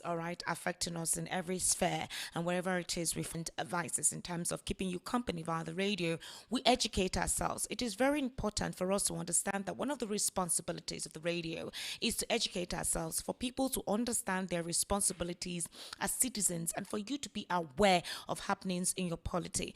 all right, affecting us in every sphere and wherever it is, we find advices in terms of keeping you company via the radio. We educate ourselves. It is very important for us to understand that one of the responsibilities of the radio is to educate ourselves, for people to understand their responsibilities as citizens, and for you to be aware of happenings in your polity.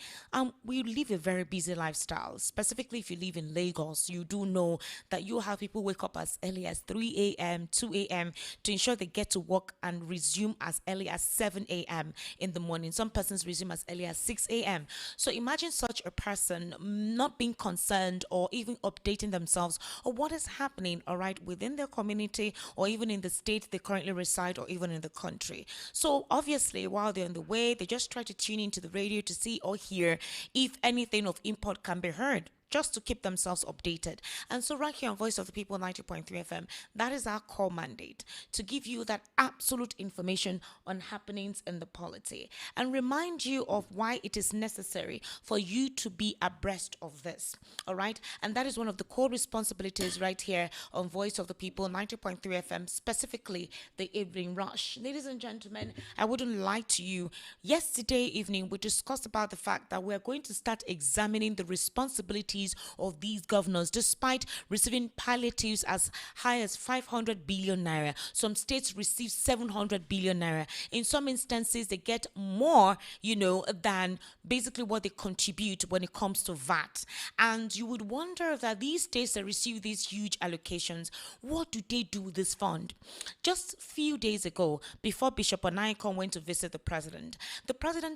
We live a very busy lifestyle. Specifically, if you live in Lagos, you do know that you have people wake up as early as 3 a.m., 2 a.m. to ensure they get to work and resume as early as 7 a.m. in the morning. Some persons resume as early as 6 a.m. So imagine such a person not being concerned or even updating themselves or what is happening, all right, within their community or even in the state they currently reside or even in the country. So obviously, while they're on the way, they just try to tune into the radio to see or hear if anything of import can be heard, just to keep themselves updated. And so, right here on Voice of the People 90.3 FM, that is our core mandate, to give you that absolute information on happenings in the polity and remind you of why it is necessary for you to be abreast of this. All right. And that is one of the core responsibilities right here on Voice of the People 90.3 FM, specifically the evening rush. Ladies and gentlemen, I wouldn't lie to you. Yesterday evening, we discussed about the fact that we're going to start examining the responsibilities of these governors, despite receiving palliatives as high as 500 billion naira. Some states receive 700 billion naira. In some instances, they get more, than basically what they contribute when it comes to VAT. And you would wonder that these states that receive these huge allocations, what do they do with this fund? Just a few days ago, before Bishop Onaikon went to visit the president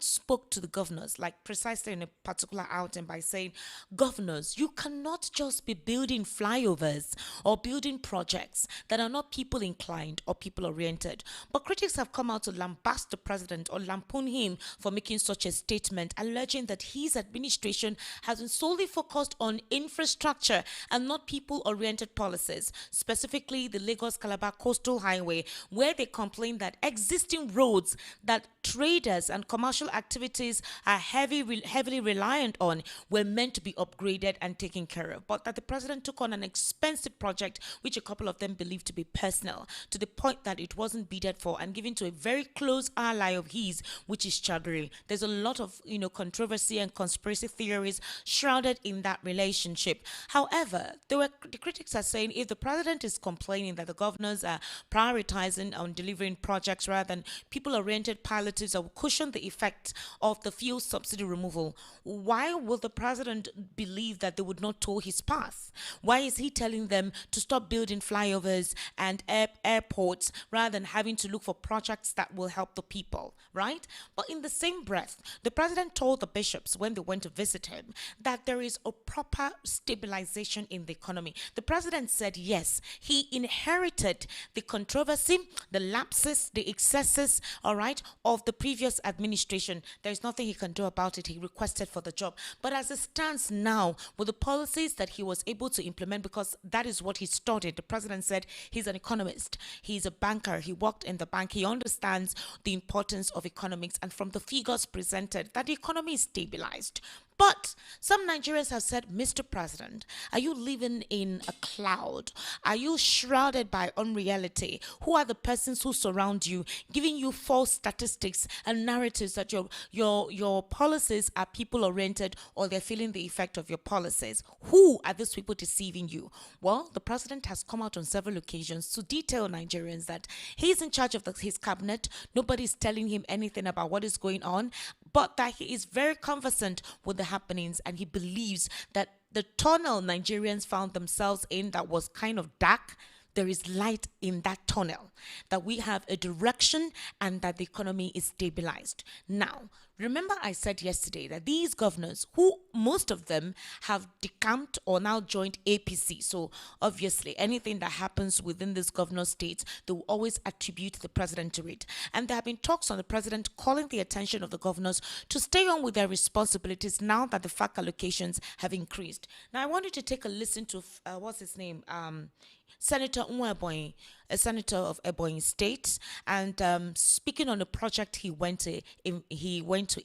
spoke to the governors, like precisely in a particular outing, by saying, governors, you cannot just be building flyovers or building projects that are not people inclined or people oriented. But critics have come out to lambast the president or lampoon him for making such a statement, alleging that his administration has been solely focused on infrastructure and not people oriented policies, specifically the Lagos Calabar Coastal Highway, where they complain that existing roads that traders and commercial activities are heavily reliant on were meant to be upgraded and taken care of, but that the president took on an expensive project, which a couple of them believed to be personal, to the point that it wasn't bidded for and given to a very close ally of his, which is Chagri. There's a lot of controversy and conspiracy theories shrouded in that relationship. However, the critics are saying if the president is complaining that the governors are prioritizing on delivering projects rather than people-oriented palliatives that will cushion the effect of the fuel subsidy removal, why will the president believe that they would not tow his path? Why is he telling them to stop building flyovers and airports rather than having to look for projects that will help the people, right? But in the same breath, the president told the bishops when they went to visit him that there is a proper stabilization in the economy. The president said yes, he inherited the controversy, the lapses, the excesses, all right, of the previous administration. There's nothing he can do about it. He requested for the job. But as it stands now, with the policies that he was able to implement, because that is what he studied. The president said he's an economist, he's a banker, he worked in the bank, he understands the importance of economics, and from the figures presented, that the economy is stabilized. But some Nigerians have said, Mr. President, are you living in a cloud? Are you shrouded by unreality? Who are the persons who surround you, giving you false statistics and narratives that your policies are people oriented or they're feeling the effect of your policies? Who are these people deceiving you? Well, the president has come out on several occasions to detail Nigerians that he's in charge of his cabinet. Nobody's telling him anything about what is going on, but that he is very conversant with the happenings, and he believes that the tunnel Nigerians found themselves in that was kind of dark, there is light in that tunnel, that we have a direction and that the economy is stabilized. Now, remember I said yesterday that these governors, who most of them have decamped or now joined APC, so obviously anything that happens within this governor states, they will always attribute the president to it. And there have been talks on the president calling the attention of the governors to stay on with their responsibilities now that the FAC allocations have increased. Now I want you to take a listen to, what's his name? Senator Nwebonyi, a senator of Ebonyi State, and speaking on a project he went to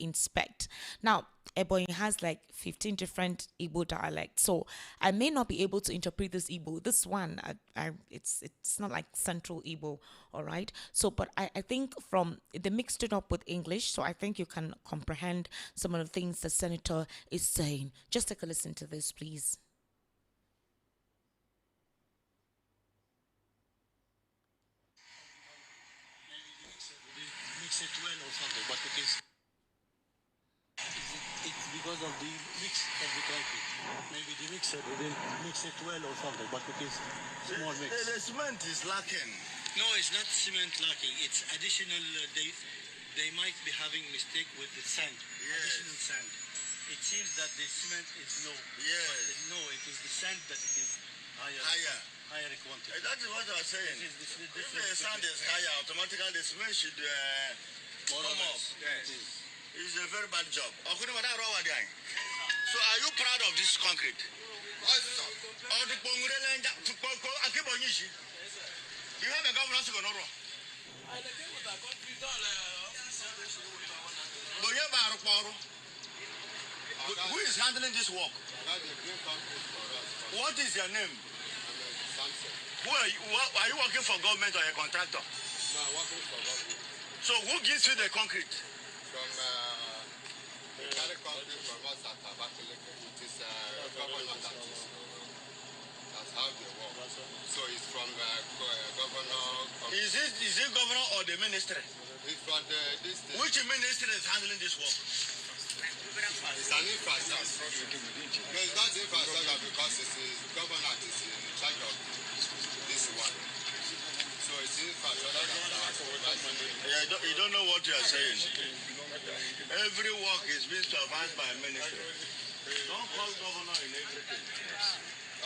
inspect. Now, Ebonyi has like 15 different Igbo dialects. So I may not be able to interpret this Igbo. This one, it's not like Central Igbo, all right? So, but I think from, they mixed it up with English. So I think you can comprehend some of the things the senator is saying. Just take a listen to this, please. Mix it well or something, but it is it's because of the mix of the country. Maybe the mixer didn't mix it well or something, but it is small mix. The cement is lacking. No, it's not cement lacking. It's additional. They might be having mistake with the sand. Yes. Additional sand. It seems that the cement is low. Yes. But no, it is the sand that it is higher. Higher quantity. That is what I was saying. This is If the sand is higher, automatically the cement should come up. Yes. It's a very bad job. So are you proud of this concrete? Or the you have a governor to go no wrong. Who is handling this work? What is your name? Who are you working for government or a contractor? No, I'm working for government. So who gives you the concrete? From the carry concrete from us at Abakaleke. It is government artist. That's how they work. So it's from governor. Is it governor or the ministry? It's from this thing. Which ministry is handling this work? It's an infrastructure. No, it's not infrastructure because it's governor that is in charge of this one. So it's infrastructure. Yeah, you don't know what you are saying. Every work is being supervised by a ministry. Don't call governor in everything.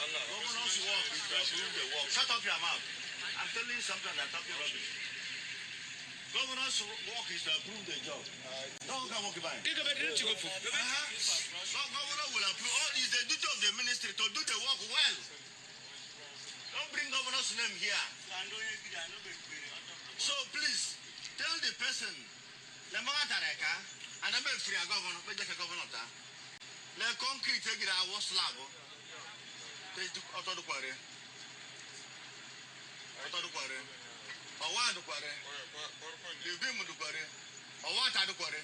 Governor's work is to approve the work. Shut up your mouth. I'm telling you something that's talking rubbish. Governor's work is to approve the job. Don't come on, goodbye. Governor will approve. All is the duty of the ministry to do the work well. Don't bring governor's name here. So please tell the person, and I'm a free governor, but just a governor. The concrete take it out slab. Take to auto the quarry. Auto the quarry. Or what the quarry? The beam of the quarry. Or what are the quarry?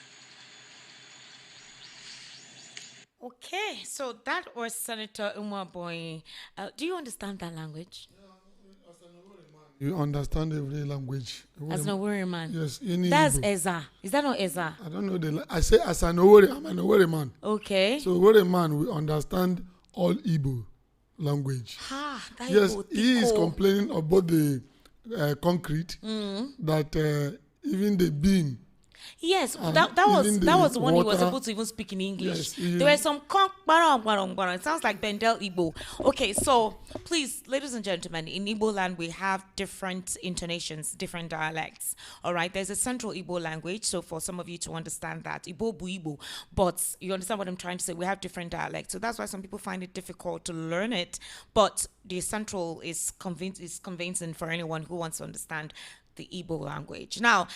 Okay, so that was Senator Umwaboy. Do you understand that language? You understand every language. As an Oweri man. Yes, that's Igbo. Eza. Is that not Eza? I don't know I say as an Oweri, I'm an Oweri man. Okay. So Oweri man, we understand all Igbo language. That Yes, Igbo he is tico. complaining about the concrete that even the beam. Yes, And that was even that the was the one he was water- able to even speak in English. Yes, There were some it sounds like Bendel Igbo. Okay, so please, ladies and gentlemen, in Igbo land we have different intonations, different dialects. All right, there's a central Igbo language, so for some of you to understand that Igbo bu Igbo, but you understand what I'm trying to say. We have different dialects, so that's why some people find it difficult to learn it. But the central is convincing for anyone who wants to understand the Igbo language. Now,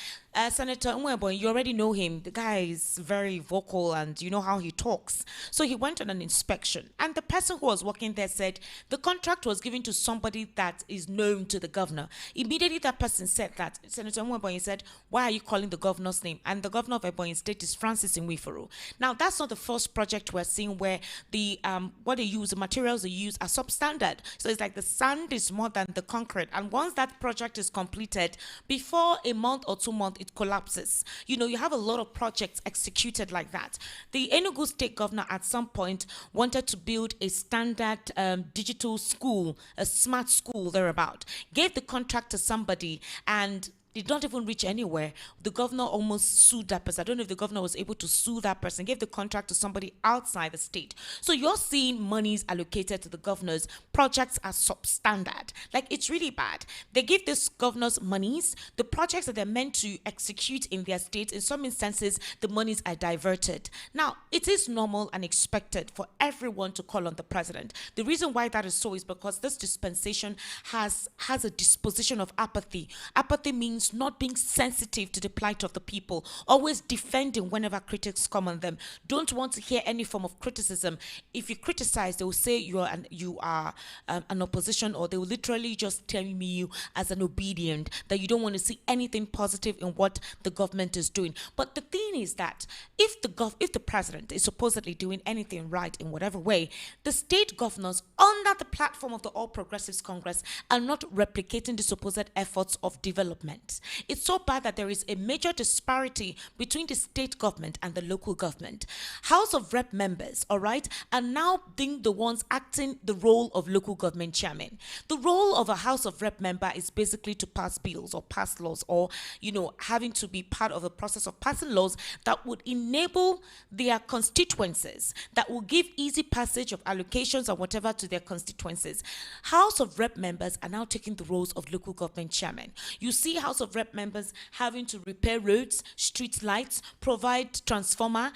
Senator Umwebo, you already know him. The guy is very vocal and you know how he talks. So he went on an inspection and the person who was working there said the contract was given to somebody that is known to the governor. Immediately that person said that. Senator Umwebo said, why are you calling the governor's name? And the governor of Ebonyi State is Francis Nwifuru. Now, that's not the first project we're seeing where the what they use, the materials they use are substandard. So it's like the sand is more than the concrete. And once that project is completed, before a month or 2 months, it collapses. You know, you have a lot of projects executed like that. The Enugu state governor at some point wanted to build a standard digital school, a smart school thereabout, gave the contract to somebody and did not even reach anywhere. The governor almost sued that person. I don't know if the governor was able to sue that person, gave the contract to somebody outside the state. So you're seeing monies allocated to the governors. Projects are substandard. Like, it's really bad. They give these governors monies. The projects that they're meant to execute in their states, in some instances, the monies are diverted. Now, it is normal and expected for everyone to call on the president. The reason why that is so is because this dispensation has a disposition of apathy. Apathy means means not being sensitive to the plight of the people, always defending whenever critics come on them, don't want to hear any form of criticism. If you criticize, they will say you are an opposition, or they will literally just tell me you as an obedient, that you don't want to see anything positive in what the government is doing. But the thing is that if the president is supposedly doing anything right in whatever way, the state governors under the platform of the All Progressives Congress are not replicating the supposed efforts of development. It's so bad that there is a major disparity between the state government and the local government. House of Rep members, all right, are now being the ones acting the role of local government chairman. The role of a House of Rep member is basically to pass bills or pass laws, or having to be part of the process of passing laws that would enable their constituencies, that will give easy passage of allocations or whatever to their constituencies. House of Rep members are now taking the roles of local government chairman. You see House of Rep members having to repair roads, street lights, provide transformer,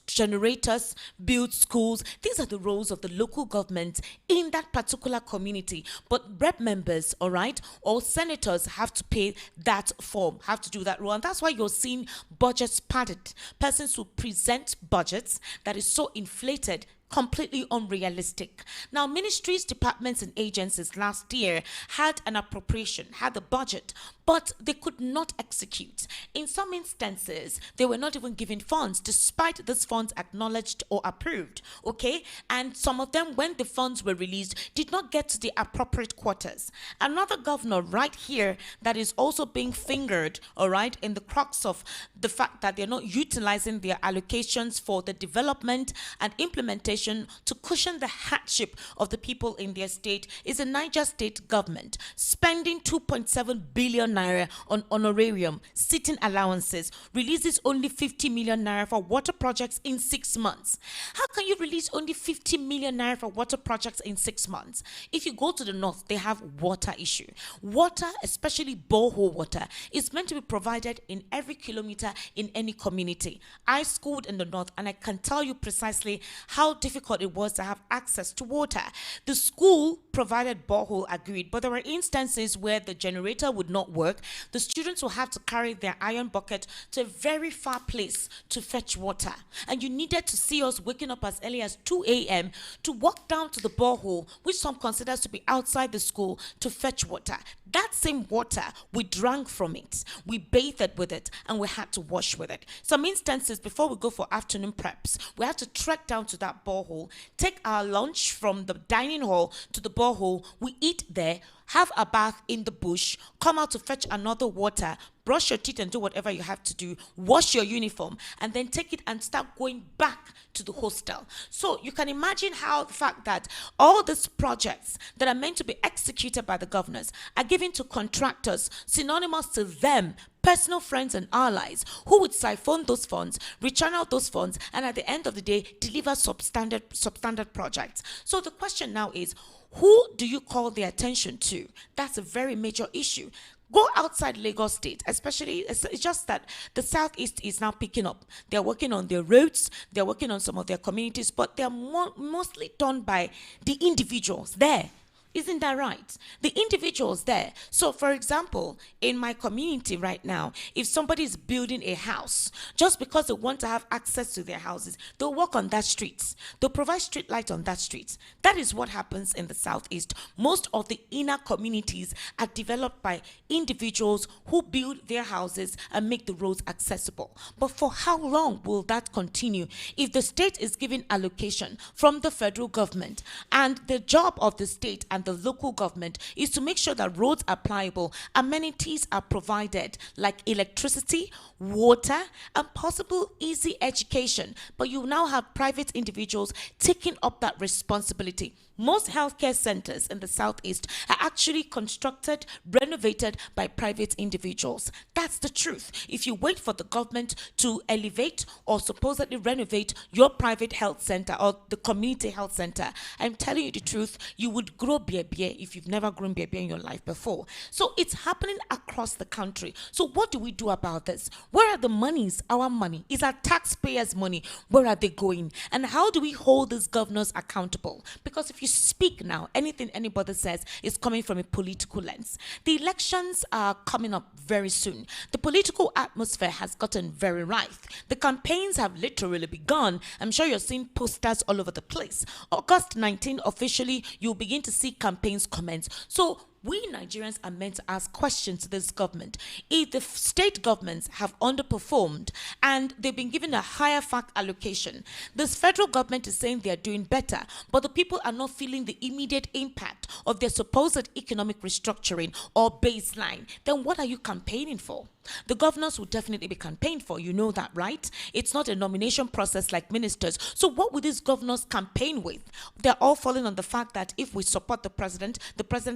generators, build schools. These are the roles of the local government in that particular community. But rep members, all right, or senators have to pay that form, have to do that role. And that's why you're seeing budgets padded. Persons who present budgets that is so inflated, completely unrealistic. Now, ministries, departments, and agencies last year had an appropriation, had a budget, but they could not execute. In some instances, they were not even given funds, despite these funds acknowledged or approved, okay? And some of them, when the funds were released, did not get to the appropriate quarters. Another governor right here that is also being fingered, all right, in the crux of the fact that they're not utilizing their allocations for the development and implementation to cushion the hardship of the people in their state, is the Niger state government, spending 2.7 billion naira on honorarium, sitting allowances, releases only 50 million naira for water projects in 6 months. How can you release only 50 million naira for water projects in 6 months? If you go to the north, they have water issue. Water, especially borehole water, is meant to be provided in every kilometer in any community. I schooled in the north, and I can tell you precisely how difficult it was to have access to water. The school provided borehole, agreed, but there were instances where the generator would not work. The students will have to carry their iron bucket to a very far place to fetch water. And you needed to see us waking up as early as 2 a.m. to walk down to the borehole, which some considers to be outside the school, to fetch water. That same water, we drank from it, we bathed with it, and we had to wash with it. Some instances, before we go for afternoon preps, we had to trek down to that borehole, take our lunch from the dining hall to the borehole, we eat there, have a bath in the bush, come out to fetch another water, brush your teeth and do whatever you have to do, wash your uniform, and then take it and start going back to the hostel. So you can imagine how the fact that all these projects that are meant to be executed by the governors are given to contractors, synonymous to them, personal friends and allies, who would siphon those funds, rechannel those funds, and at the end of the day, deliver substandard projects. So the question now is, who do you call the attention to? That's a very major issue. Go outside Lagos State, especially, it's just that the Southeast is now picking up. They're working on their roads, they're working on some of their communities, but they're mostly done by the individuals there. Isn't that right? The individuals there. So, for example, in my community right now, if somebody is building a house, just because they want to have access to their houses, they'll walk on that street. They'll provide street light on that street. That is what happens in the Southeast. Most of the inner communities are developed by individuals who build their houses and make the roads accessible. But for how long will that continue if the state is giving allocation from the federal government, and the job of the state and the local government is to make sure that roads are pliable, amenities are provided like electricity, water, and possible easy education. But you now have private individuals taking up that responsibility. Most healthcare centers in the Southeast are actually constructed, renovated by private individuals. That's the truth. If you wait for the government to elevate or supposedly renovate your private health center or the community health center, I'm telling you the truth, you would grow beer if you've never grown beer in your life before. So it's happening across the country. So what do we do about this? Where are the monies? Our money is our taxpayers' money. Where are they going? And how do we hold these governors accountable? Because if you you speak now, anything anybody says is coming from a political lens. The elections are coming up very soon. The political atmosphere has gotten very rife. The campaigns have literally begun. I'm sure you're seeing posters all over the place. August 19, officially, you'll begin to see campaigns commence. So we Nigerians are meant to ask questions to this government. If the state governments have underperformed and they've been given a higher fact allocation, this federal government is saying they are doing better, but the people are not feeling the immediate impact of their supposed economic restructuring or baseline, then what are you campaigning for? The governors will definitely be campaigned for. You know that, right? It's not a nomination process like ministers. So what will these governors campaign with? They're all falling on the fact that if we support the president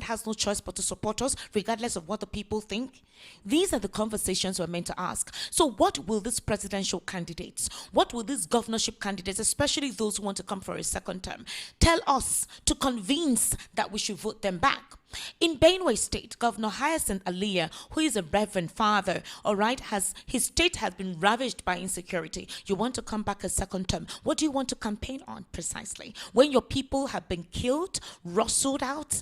has no choice but to support us, regardless of what the people think. These are the conversations we're meant to ask. So what will these presidential candidates, what will these governorship candidates, especially those who want to come for a second term, tell us to convince that we should vote them back? In Benue State, Governor Hyacinth Aliyah, who is a reverend father, his state has been ravaged by insecurity. You want to come back a second term. What do you want to campaign on precisely? When your people have been killed, rustled out,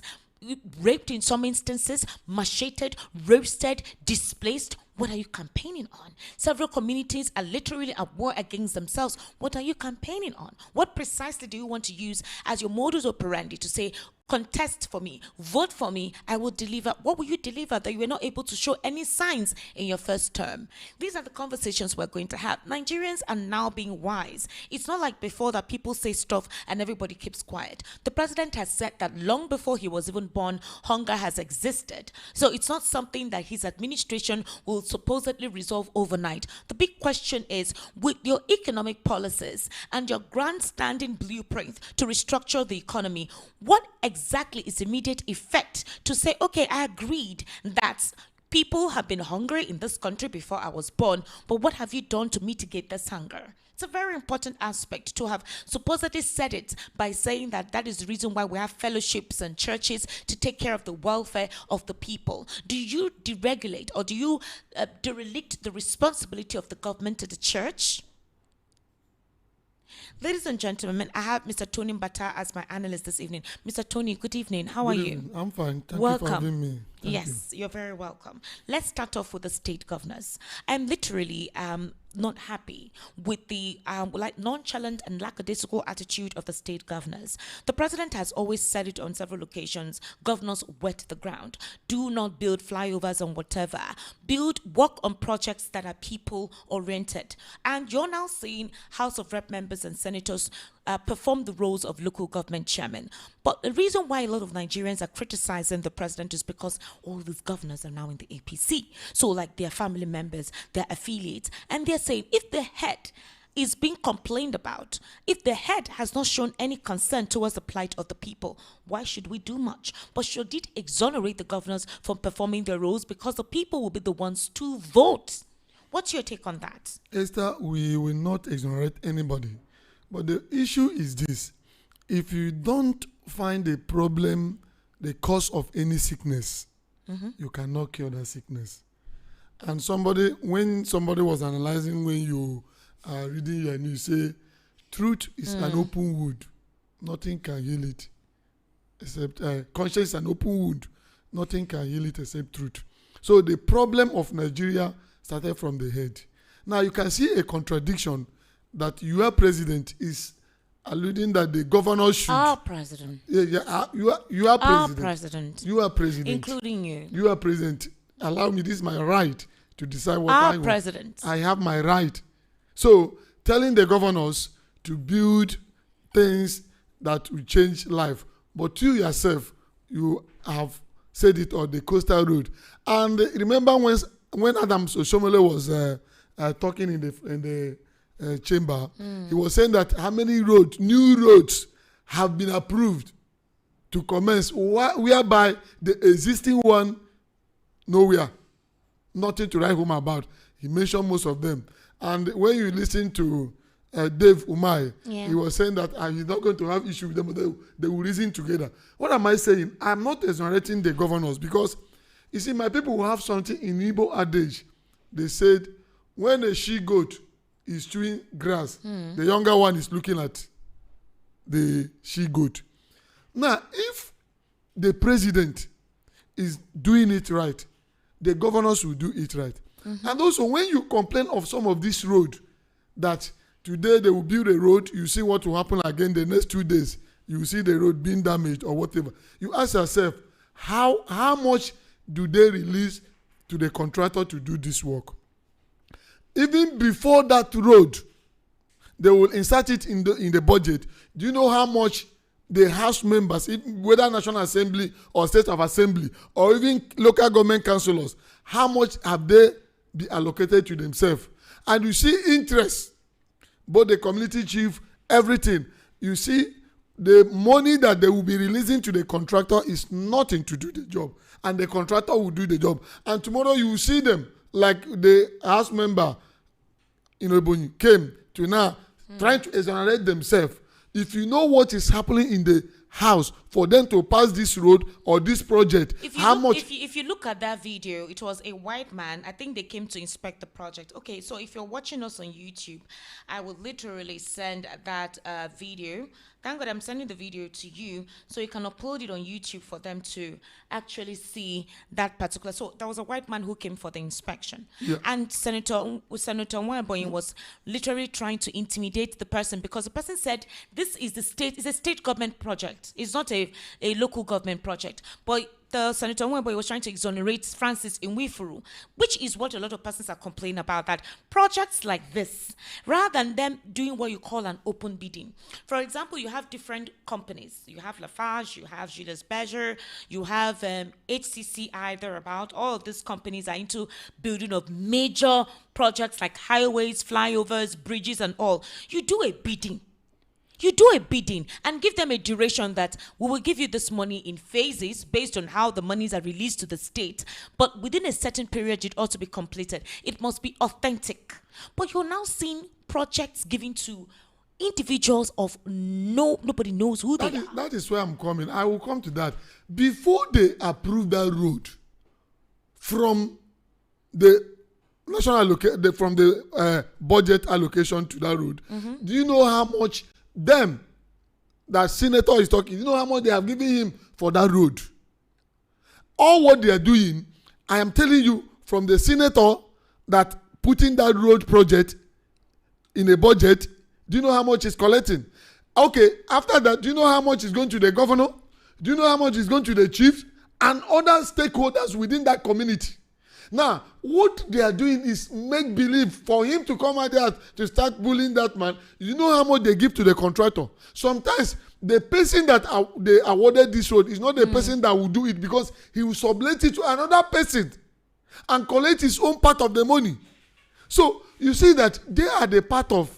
raped in some instances, macheted, roasted, displaced, what are you campaigning on? Several communities are literally at war against themselves. What are you campaigning on? What precisely do you want to use as your modus operandi to say, contest for me, vote for me, I will deliver? What will you deliver that you were not able to show any signs in your first term? These are the conversations we're going to have. Nigerians are now being wise. It's not like before that people say stuff and everybody keeps quiet. The president has said that long before he was even born, hunger has existed. So it's not something that his administration will supposedly resolve overnight. The big question is, with your economic policies and your grandstanding blueprint to restructure the economy, what exactly is the immediate effect to say, okay, I agreed that people have been hungry in this country before I was born, but what have you done to mitigate this hunger? It's a very important aspect to have supposedly said it by saying that that is the reason why we have fellowships and churches to take care of the welfare of the people. Do you deregulate or do you derelict the responsibility of the government to the church? Ladies and gentlemen, I have Mr. Tony Mbata as my analyst this evening. Mr. Tony, good evening. How are you? I'm fine. Thank Welcome. you for having me. Thank you. You're very welcome. Let's start off with the state governors. I'm literally not happy with the nonchalant and lackadaisical attitude of the state governors. The president has always said it on several occasions: governors wet the ground. Do not build flyovers and whatever. Work on projects that are people oriented. And you're now seeing House of Rep members and senators perform the roles of local government chairman. But the reason why a lot of Nigerians are criticizing the president is because all these governors are now in the APC. So like their family members, their affiliates, and they're saying if the head is being complained about, if the head has not shown any concern towards the plight of the people, why should we do much? But should it exonerate the governors from performing their roles, because the people will be the ones to vote? What's your take on that? Esther, we will not exonerate anybody. But the issue is this: if you don't find a problem, the cause of any sickness, you cannot cure that sickness. And when somebody was analyzing, when you are reading your news, say, truth is an open wound. Nothing can heal it except conscience is an open wound. Nothing can heal it except truth. So the problem of Nigeria started from the head. Now you can see a contradiction that your president is alluding that the governor should. Our president. You are president. Our president. You are president. Including you. You are president. Allow me, this is my right to decide what I want. Our president. I have my right. So telling the governors to build things that will change life, but you yourself, you have said it on the coastal road. And remember when Adams Oshomole was talking in the chamber, he was saying that how many new roads have been approved to commence, whereby the existing one, nowhere, nothing to write home about. He mentioned most of them. And when you listen to Dave Umai, he was saying that he's not going to have issue with them, but they will reason together. What am I saying? I'm not exonerating the governors, because, you see, my people will have something in Igbo adage. They said, when a she-goat is chewing grass, the younger one is looking at the she-goat. Now, if the president is doing it right, the governors will do it right. And also, when you complain of some of this road, that today they will build a road, you see what will happen again the next 2 days. You see the road being damaged or whatever. You ask yourself, how much do they release to the contractor to do this work? Even before that road, they will insert it in the budget. Do you know how much the House members, whether National Assembly or State of Assembly or even local government councillors, how much have they been allocated to themselves? And you see interest, both the community chief, everything. You see the money that they will be releasing to the contractor is nothing to do the job. And the contractor will do the job. And tomorrow you will see them, like the House member in Ebonyi came to now trying to exonerate themselves. If you know what is happening in the house for them to pass this road or this project, if you look at that video, it was a white man. I think they came to inspect the project. Okay, so if you're watching us on YouTube, I would literally send that video. Thank God I'm sending the video to you so you can upload it on YouTube for them to actually see that particular. So there was a white man who came for the inspection. Yeah. And Senator Nweboyin was literally trying to intimidate the person because the person said this is it's a state government project. It's not a local government project. But the Senator Nweboyin was trying to exonerate Francis Nwifuru, which is what a lot of persons are complaining about, that projects like this, rather than them doing what you call an open bidding. For example, you have different companies. You have Lafarge, you have Julius Berger, you have HCCI, thereabout. All of these companies are into building of major projects like highways, flyovers, bridges, and all. You do a bidding. You do a bidding and give them a duration that we will give you this money in phases based on how the monies are released to the state. But within a certain period, it ought to be completed. It must be authentic. But you're now seeing projects given to individuals of nobody knows who they are. That is where I'm coming. I will come to that. Before they approve that road from the national from the budget allocation to that road, do you know how much them, that senator is talking, you know how much they have given him for that road? All what they are doing, I am telling you, from the senator that putting that road project in a budget, do you know how much he's collecting? Okay, after that, do you know how much is going to the governor? Do you know how much is going to the chiefs and other stakeholders within that community? Now, what they are doing is make believe for him to come out there to start bullying that man. You know how much they give to the contractor. Sometimes the person that they awarded this road is not the person that will do it, because he will sublet it to another person and collect his own part of the money. So you see that they are the part of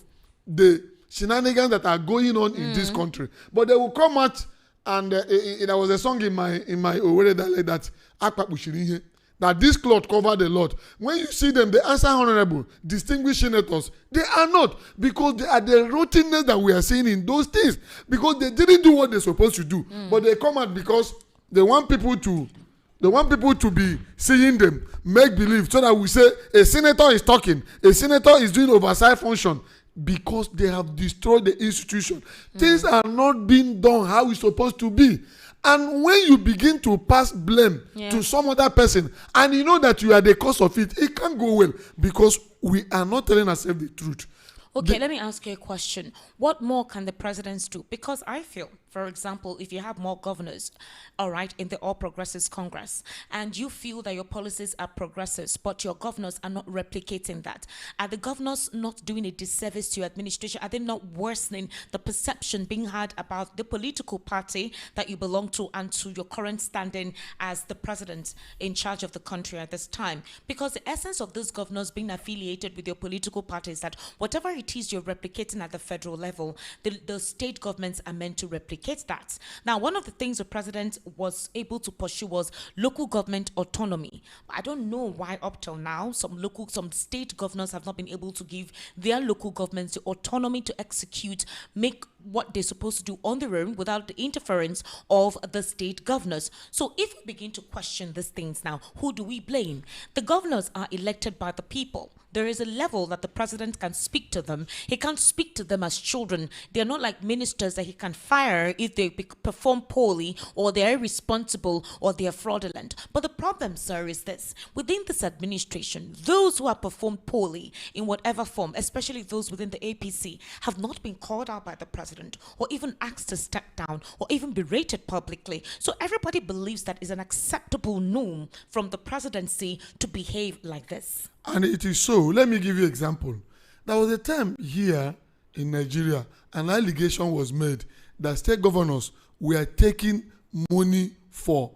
the shenanigans that are going on in this country. But they will come out, and there was a song in my Oyedele that Akpapushirihe, that this cloth covered a lot. When you see them, they answer honorable, distinguished senators. They are not, because they are the rottenness that we are seeing in those things, because they didn't do what they're supposed to do. But they come out because they want people to be seeing them, make believe, so that we say a senator is talking, a senator is doing oversight function, because they have destroyed the institution. Things are not being done how it's supposed to be. And when you begin to pass blame to some other person, and you know that you are the cause of it, it can't go well, because we are not telling ourselves the truth. Okay, let me ask you a question. What more can the presidents do? Because I feel, for example, if you have more governors, all right, in the All Progressives Congress, and you feel that your policies are progressive, but your governors are not replicating that, are the governors not doing a disservice to your administration? Are they not worsening the perception being had about the political party that you belong to and to your current standing as the president in charge of the country at this time? Because the essence of those governors being affiliated with your political party is that whatever it is you're replicating at the federal level, the state governments are meant to replicate that. Now, one of the things the president was able to pursue was local government autonomy. I don't know why up till now some state governors have not been able to give their local governments the autonomy to execute, make what they're supposed to do on their own without the interference of the state governors. So if we begin to question these things now, who do we blame? The governors are elected by the people. there is a level that the president can speak to them. He can't speak to them as children. They're not like ministers that he can fire if they perform poorly or they're irresponsible or they're fraudulent. But the problem, sir, is this. Within this administration, those who have performed poorly in whatever form, especially those within the APC, have not been called out by the president or even asked to step down or even berated publicly. So everybody believes that is an acceptable norm from the presidency to behave like this. And it is so. Let me give you an example. There was a time here in Nigeria, an allegation was made that state governors were taking money for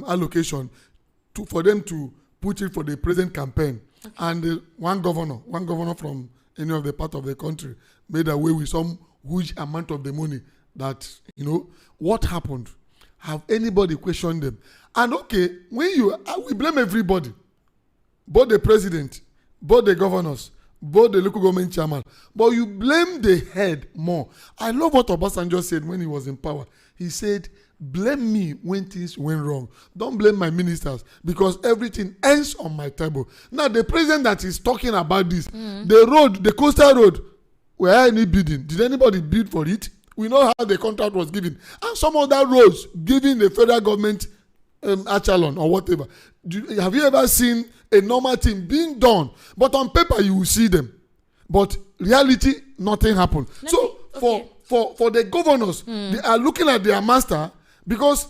allocation for them to put it for the president campaign. Okay. And one governor from any of the part of the country made away with some huge amount of the money that, what happened? Have anybody questioned them? And okay, we blame everybody, both the president, both the governors, both the local government chairman, but you blame the head more. I love what Obasanjo said when he was in power. He said, blame me when things went wrong. Don't blame my ministers because everything ends on my table. Now, the president that is talking about this, the coastal road, were any bidding? Did anybody bid for it? We know how the contract was given. And some other roads given the federal government echelon or whatever. Have you ever seen a normal thing being done? But on paper, you will see them. But reality, nothing happened. For the governors, they are looking at their master because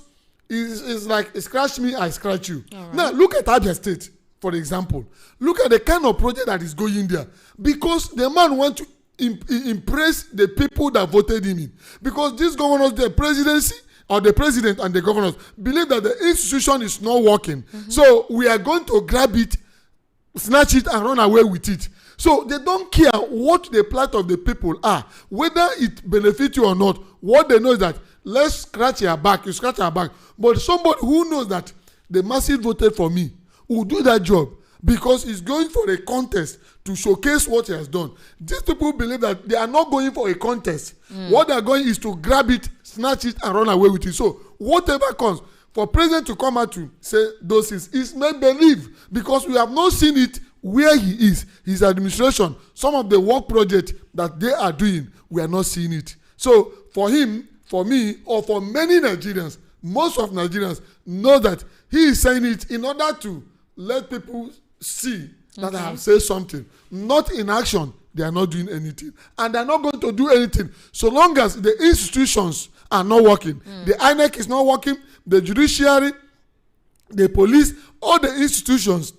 it's like, scratch me, I scratch you. Right. Now, look at Abia State, for example. Look at the kind of project that is going there. Because the man wants to impress the people that voted him in. Because these governors, the presidency, or the president and the governors believe that the institution is not working. So we are going to grab it, snatch it, and run away with it. So they don't care what the plight of the people are, whether it benefits you or not. What they know is that let's scratch your back, you scratch your back. But somebody who knows that the masses voted for me will do that job because he's going for a contest to showcase what he has done. These people believe that they are not going for a contest. What they are going is to grab it, snatch it, and run away with it. So whatever comes, for president to come out to say those things is make believe because we have not seen it where he is, his administration, some of the work projects that they are doing, we are not seeing it. So for him, for me, or for many Nigerians, most of Nigerians know that he is saying it in order to let people see that I have said something. Not in action, they are not doing anything. And they are not going to do anything so long as the institutions are not working. The INEC is not working, the judiciary, the police, all the institutions,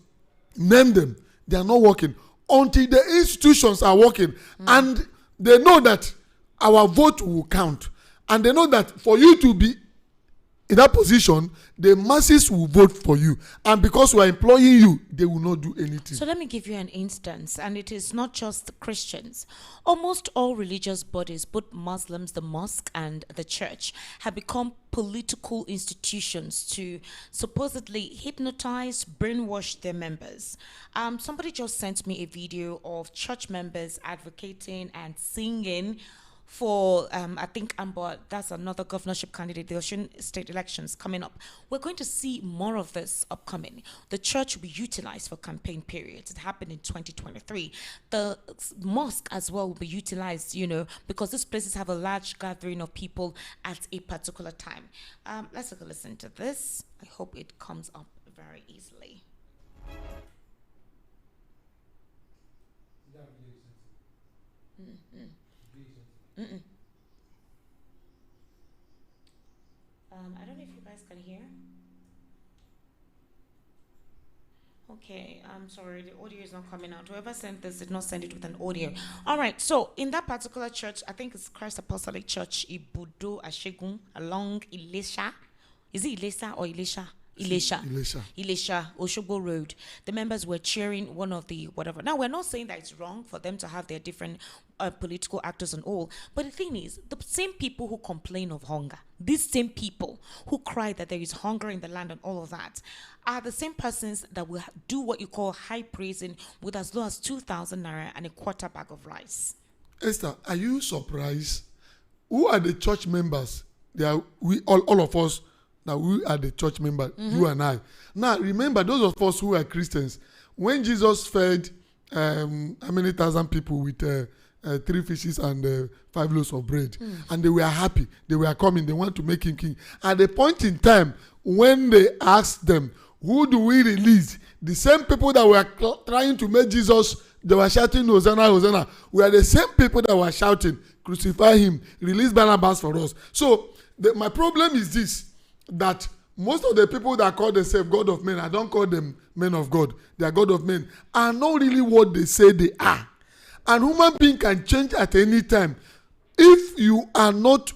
name them, they are not working. Until the institutions are working and they know that our vote will count. And they know that for you to be in that position, the masses will vote for you. And because we are employing you, they will not do anything. So let me give you an instance, and it is not just the Christians. Almost all religious bodies, both Muslims, the mosque, and the church, have become political institutions to supposedly hypnotize, brainwash their members. Somebody just sent me a video of church members advocating and singing for, I think, Amber, that's another governorship candidate, the Osun state elections coming up. We're going to see more of this upcoming. The church will be utilized for campaign periods. It happened in 2023. The mosque as well will be utilized, because these places have a large gathering of people at a particular time. Let's take a listen to this. I hope it comes up very easily. I don't know if you guys can hear. Okay, I'm sorry, the audio is not coming out. Whoever sent this did not send it with an audio. All right, so in that particular church, I think it's Christ Apostolic Church, Ibudo Ashegun, along Ilesha. Is it Ilesha or Ilesha? Ilesha, Oshogbo Road. The members were cheering one of the whatever. Now, we're not saying that it's wrong for them to have their different political actors and all, but the thing is, the same people who complain of hunger, these same people who cry that there is hunger in the land and all of that, are the same persons that will do what you call high praising with as low as 2,000 naira and a quarter bag of rice. Esther, are you surprised? Who are the church members? They are all of us. Now we are the church member, you and I. Now remember, those of us who are Christians, when Jesus fed how many thousand people with 3 fishes and 5 loaves of bread, and they were happy. They were coming. They want to make him king. At the point in time when they asked them, "Who do we release?" The same people that were trying to make Jesus, they were shouting, "Hosanna, Hosanna," were the same people that were shouting, "Crucify him, release Barnabas for us." So my problem is this, that most of the people that call themselves God of men, I don't call them men of God, they are God of men, are not really what they say they are. And human being can change at any time. If you are not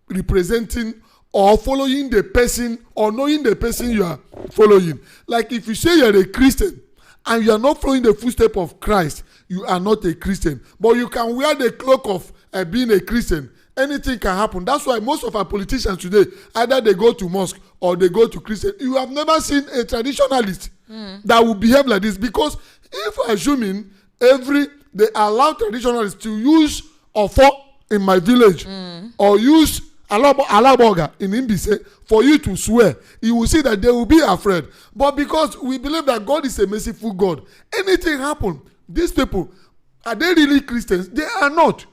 representing or following the person or knowing the person you are following. Like if you say you're a Christian and you are not following the footsteps of Christ, you are not a Christian. But you can wear the cloak of being a Christian. Anything can happen. That's why most of our politicians today, either they go to mosque or they go to Christian. You have never seen a traditionalist that will behave like this, because if assuming they allow traditionalists to use ofo in my village or use alaboga in Imbise for you to swear, you will see that they will be afraid. But because we believe that God is a merciful God, anything happen. These people, are they really Christians? They are not.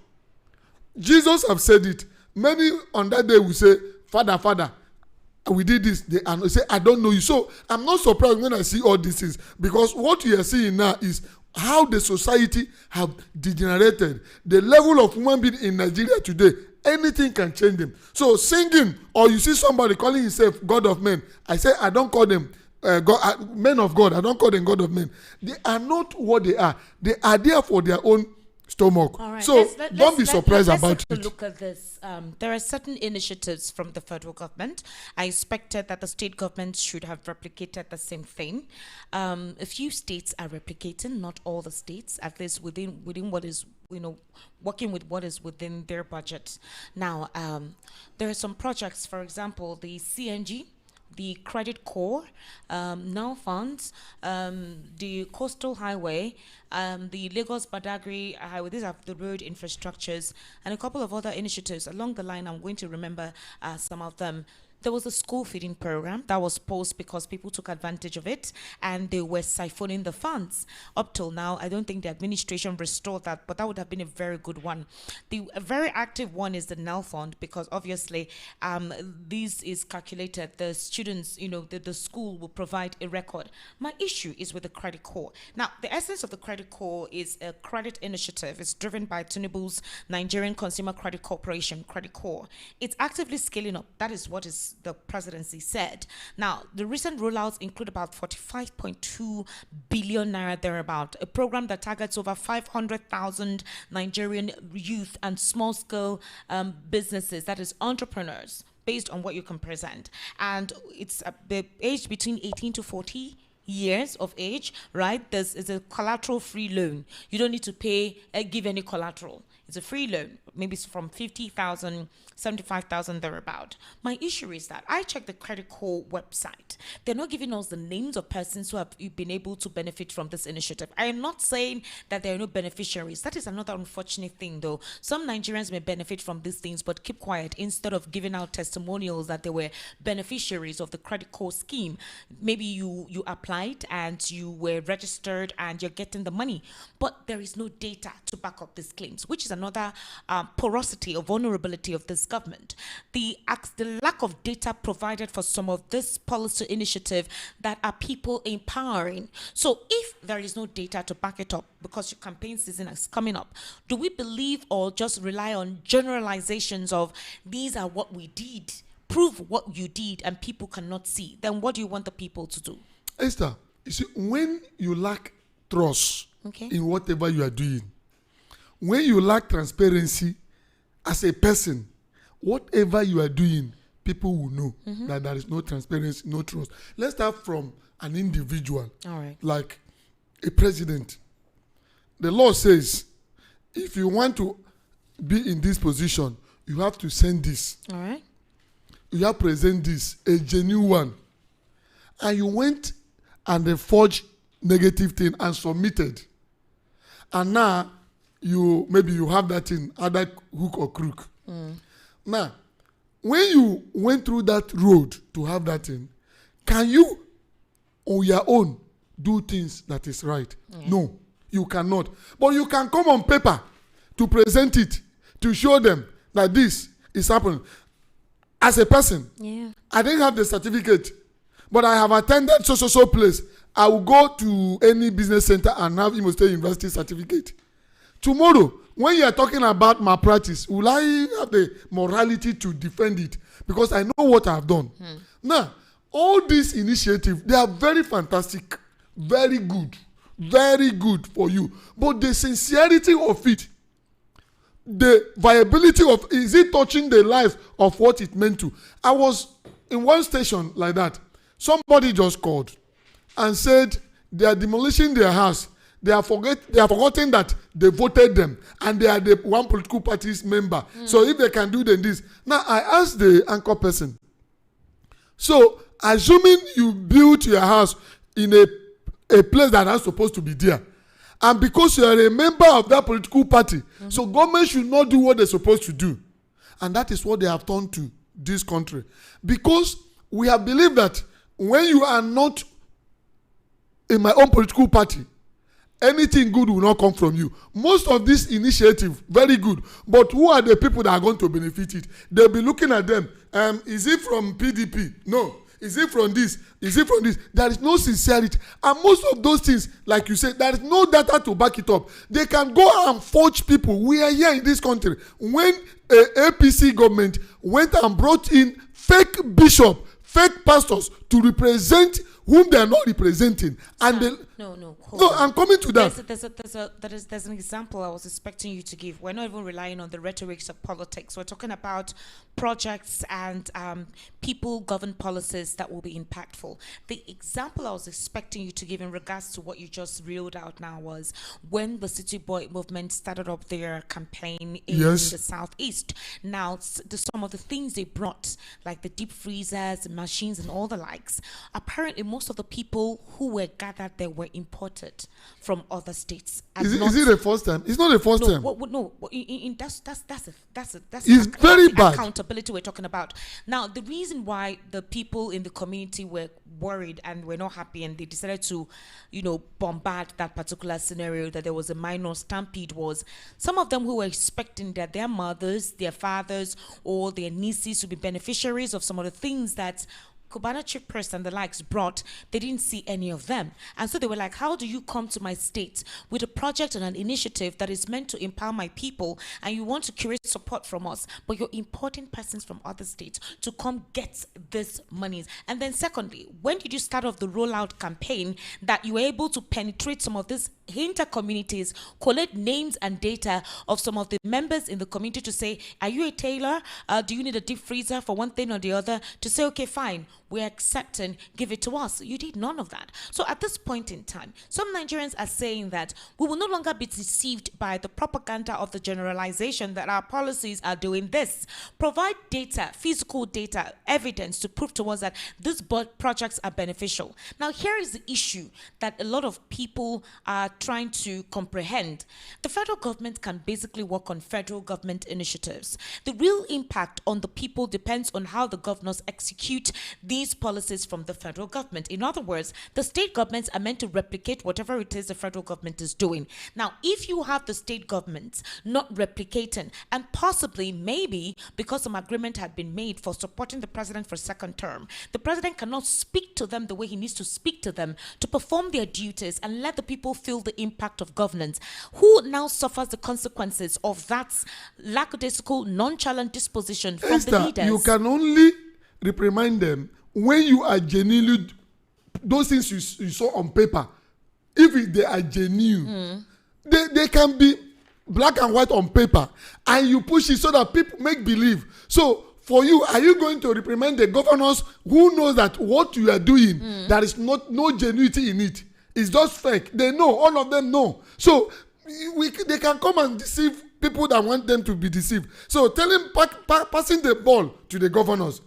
Jesus have said it. Many on that day will say, "Father, Father, we did this." They say, "I don't know you." So I'm not surprised when I see all these things, because what you are seeing now is how the society have degenerated. The level of human being in Nigeria today, anything can change them. So singing, or you see somebody calling himself God of men, I say I don't call them men of God. I don't call them God of men. They are not what they are. They are there for their own stomach. Right. So don't be surprised about it. Look at this. There are certain initiatives from the federal government. I expected that the state government should have replicated the same thing. A few states are replicating, not all the states, at least within what is, working with what is within their budget. Now, there are some projects, for example, the CNG, the credit core, now funds, the coastal highway, the Lagos Badagry highway. These are the road infrastructures, and a couple of other initiatives along the line. I'm going to remember some of them. There was a school feeding program that was paused because people took advantage of it and they were siphoning the funds. Up till now, I don't think the administration restored that, but that would have been a very good one. A very active one is the NEL fund, because obviously this is calculated. The students, the school will provide a record. My issue is with the credit core. Now, the essence of the credit core is a credit initiative. It's driven by Tinubu's Nigerian Consumer Credit Corporation, Credit Core. It's actively scaling up. That is what is the presidency said. Now, the recent rollouts include about 45.2 billion naira thereabout, a program that targets over 500,000 Nigerian youth and small-scale businesses, that is entrepreneurs, based on what you can present. And it's the age between 18 to 40 years of age, right? This is a collateral-free loan. You don't need to give any collateral. It's a free loan. Maybe it's from 50,000, 75,000 thereabout. My issue is that I checked the Credit Core website. They're not giving us the names of persons who have been able to benefit from this initiative. I am not saying that there are no beneficiaries. That is another unfortunate thing, though. Some Nigerians may benefit from these things, but keep quiet instead of giving out testimonials that they were beneficiaries of the Credit Core scheme. Maybe you applied and you were registered and you're getting the money, but there is no data to back up these claims, which is another porosity or vulnerability of this government. The lack of data provided for some of this policy initiative that are people empowering. So if there is no data to back it up, because your campaign season is coming up, do we believe or just rely on generalizations of these are what we did, prove what you did, and people cannot see? Then what do you want the people to do? Esther, you see, when you lack trust in whatever you are doing, when you lack transparency as a person, whatever you are doing, people will know that there is no transparency, no trust. Let's start from an individual, like a president. The law says, if you want to be in this position, you have to send this. All right. You have to present this, a genuine one. And you went and they forged negative thing and submitted. And now, maybe you have that in either hook or crook. Now, when you went through that road to have that in, can you on your own do things that is right? No. You cannot. But you can come on paper to present it, to show them that this is happening. As a person, I didn't have the certificate, but I have attended so place. I will go to any business center and have Imo State University certificate. Tomorrow, when you are talking about malpractice, will I have the morality to defend it? Because I know what I have done. Now, all these initiatives, they are very fantastic, very good for you. But the sincerity of it, the viability of, is it touching the life of what it meant to? I was in one station like that. Somebody just called and said they are demolishing their house. They are forgotten that they voted them and they are the one political party's member. So if they can do then this. Now I asked the anchor person. So assuming you built your house in a place that is supposed to be there, and because you are a member of that political party, so government should not do what they're supposed to do. And that is what they have done to this country. Because we have believed that when you are not in my own political party, anything good will not come from you. Most of this initiative, very good. But who are the people that are going to benefit it? They'll be looking at them. Is it from PDP? No. Is it from this? Is it from this? There is no sincerity. And most of those things, like you said, there is no data to back it up. They can go and forge people. We are here in this country. When a APC government went and brought in fake bishop, fake pastors to represent whom they are not representing, and they, no, I'm coming to that. There's an example I was expecting you to give. We're not even relying on the rhetorics of politics. We're talking about projects and people govern policies that will be impactful. The example I was expecting you to give in regards to what you just reeled out now was when the City Boy movement started up their campaign in the southeast. Now, some of the things they brought, like the deep freezers, machines, and all the likes, apparently most of the people who were gathered there were imported from other states. Is it the first time? It's not the first time. That's it's very bad. Accountability we're talking about. Now, the reason why the people in the community were worried and were not happy and they decided to, bombard that particular scenario, that there was a minor stampede, was some of them who were expecting that their mothers, their fathers, or their nieces to be beneficiaries of some of the things that Cubana Chief Priest and the likes brought, they didn't see any of them. And so they were like, how do you come to my state with a project and an initiative that is meant to empower my people, and you want to curate support from us, but you're importing persons from other states to come get this monies? And then secondly, when did you start off the rollout campaign that you were able to penetrate some of these inter-communities, collect names and data of some of the members in the community to say, are you a tailor? Do you need a deep freezer for one thing or the other? To say, okay, fine, we're accepting, give it to us. You did none of that. So at this point in time, some Nigerians are saying that we will no longer be deceived by the propaganda of the generalization that our policies are doing this. Provide data, physical data, evidence to prove to us that these projects are beneficial. Now, here is the issue that a lot of people are trying to comprehend. The federal government can basically work on federal government initiatives. The real impact on the people depends on how the governors execute these policies from the federal government. In other words, the state governments are meant to replicate whatever it is the federal government is doing. Now, if you have the state governments not replicating, and possibly maybe because some agreement had been made for supporting the president for second term, the president cannot speak to them the way he needs to speak to them to perform their duties and let the people feel the impact of governance. Who now suffers the consequences of that lackadaisical, nonchalant disposition from Esther, the leaders? you can only reprimand them when you are genuinely, those things you saw on paper, if they are genuine, they can be black and white on paper, and you push it so that people make believe. So for you, are you going to reprimand the governors who knows that what you are doing, there is no genuinity in it? It's just fake. They know, all of them know. So they can come and deceive people that want them to be deceived. So passing the ball to the governors.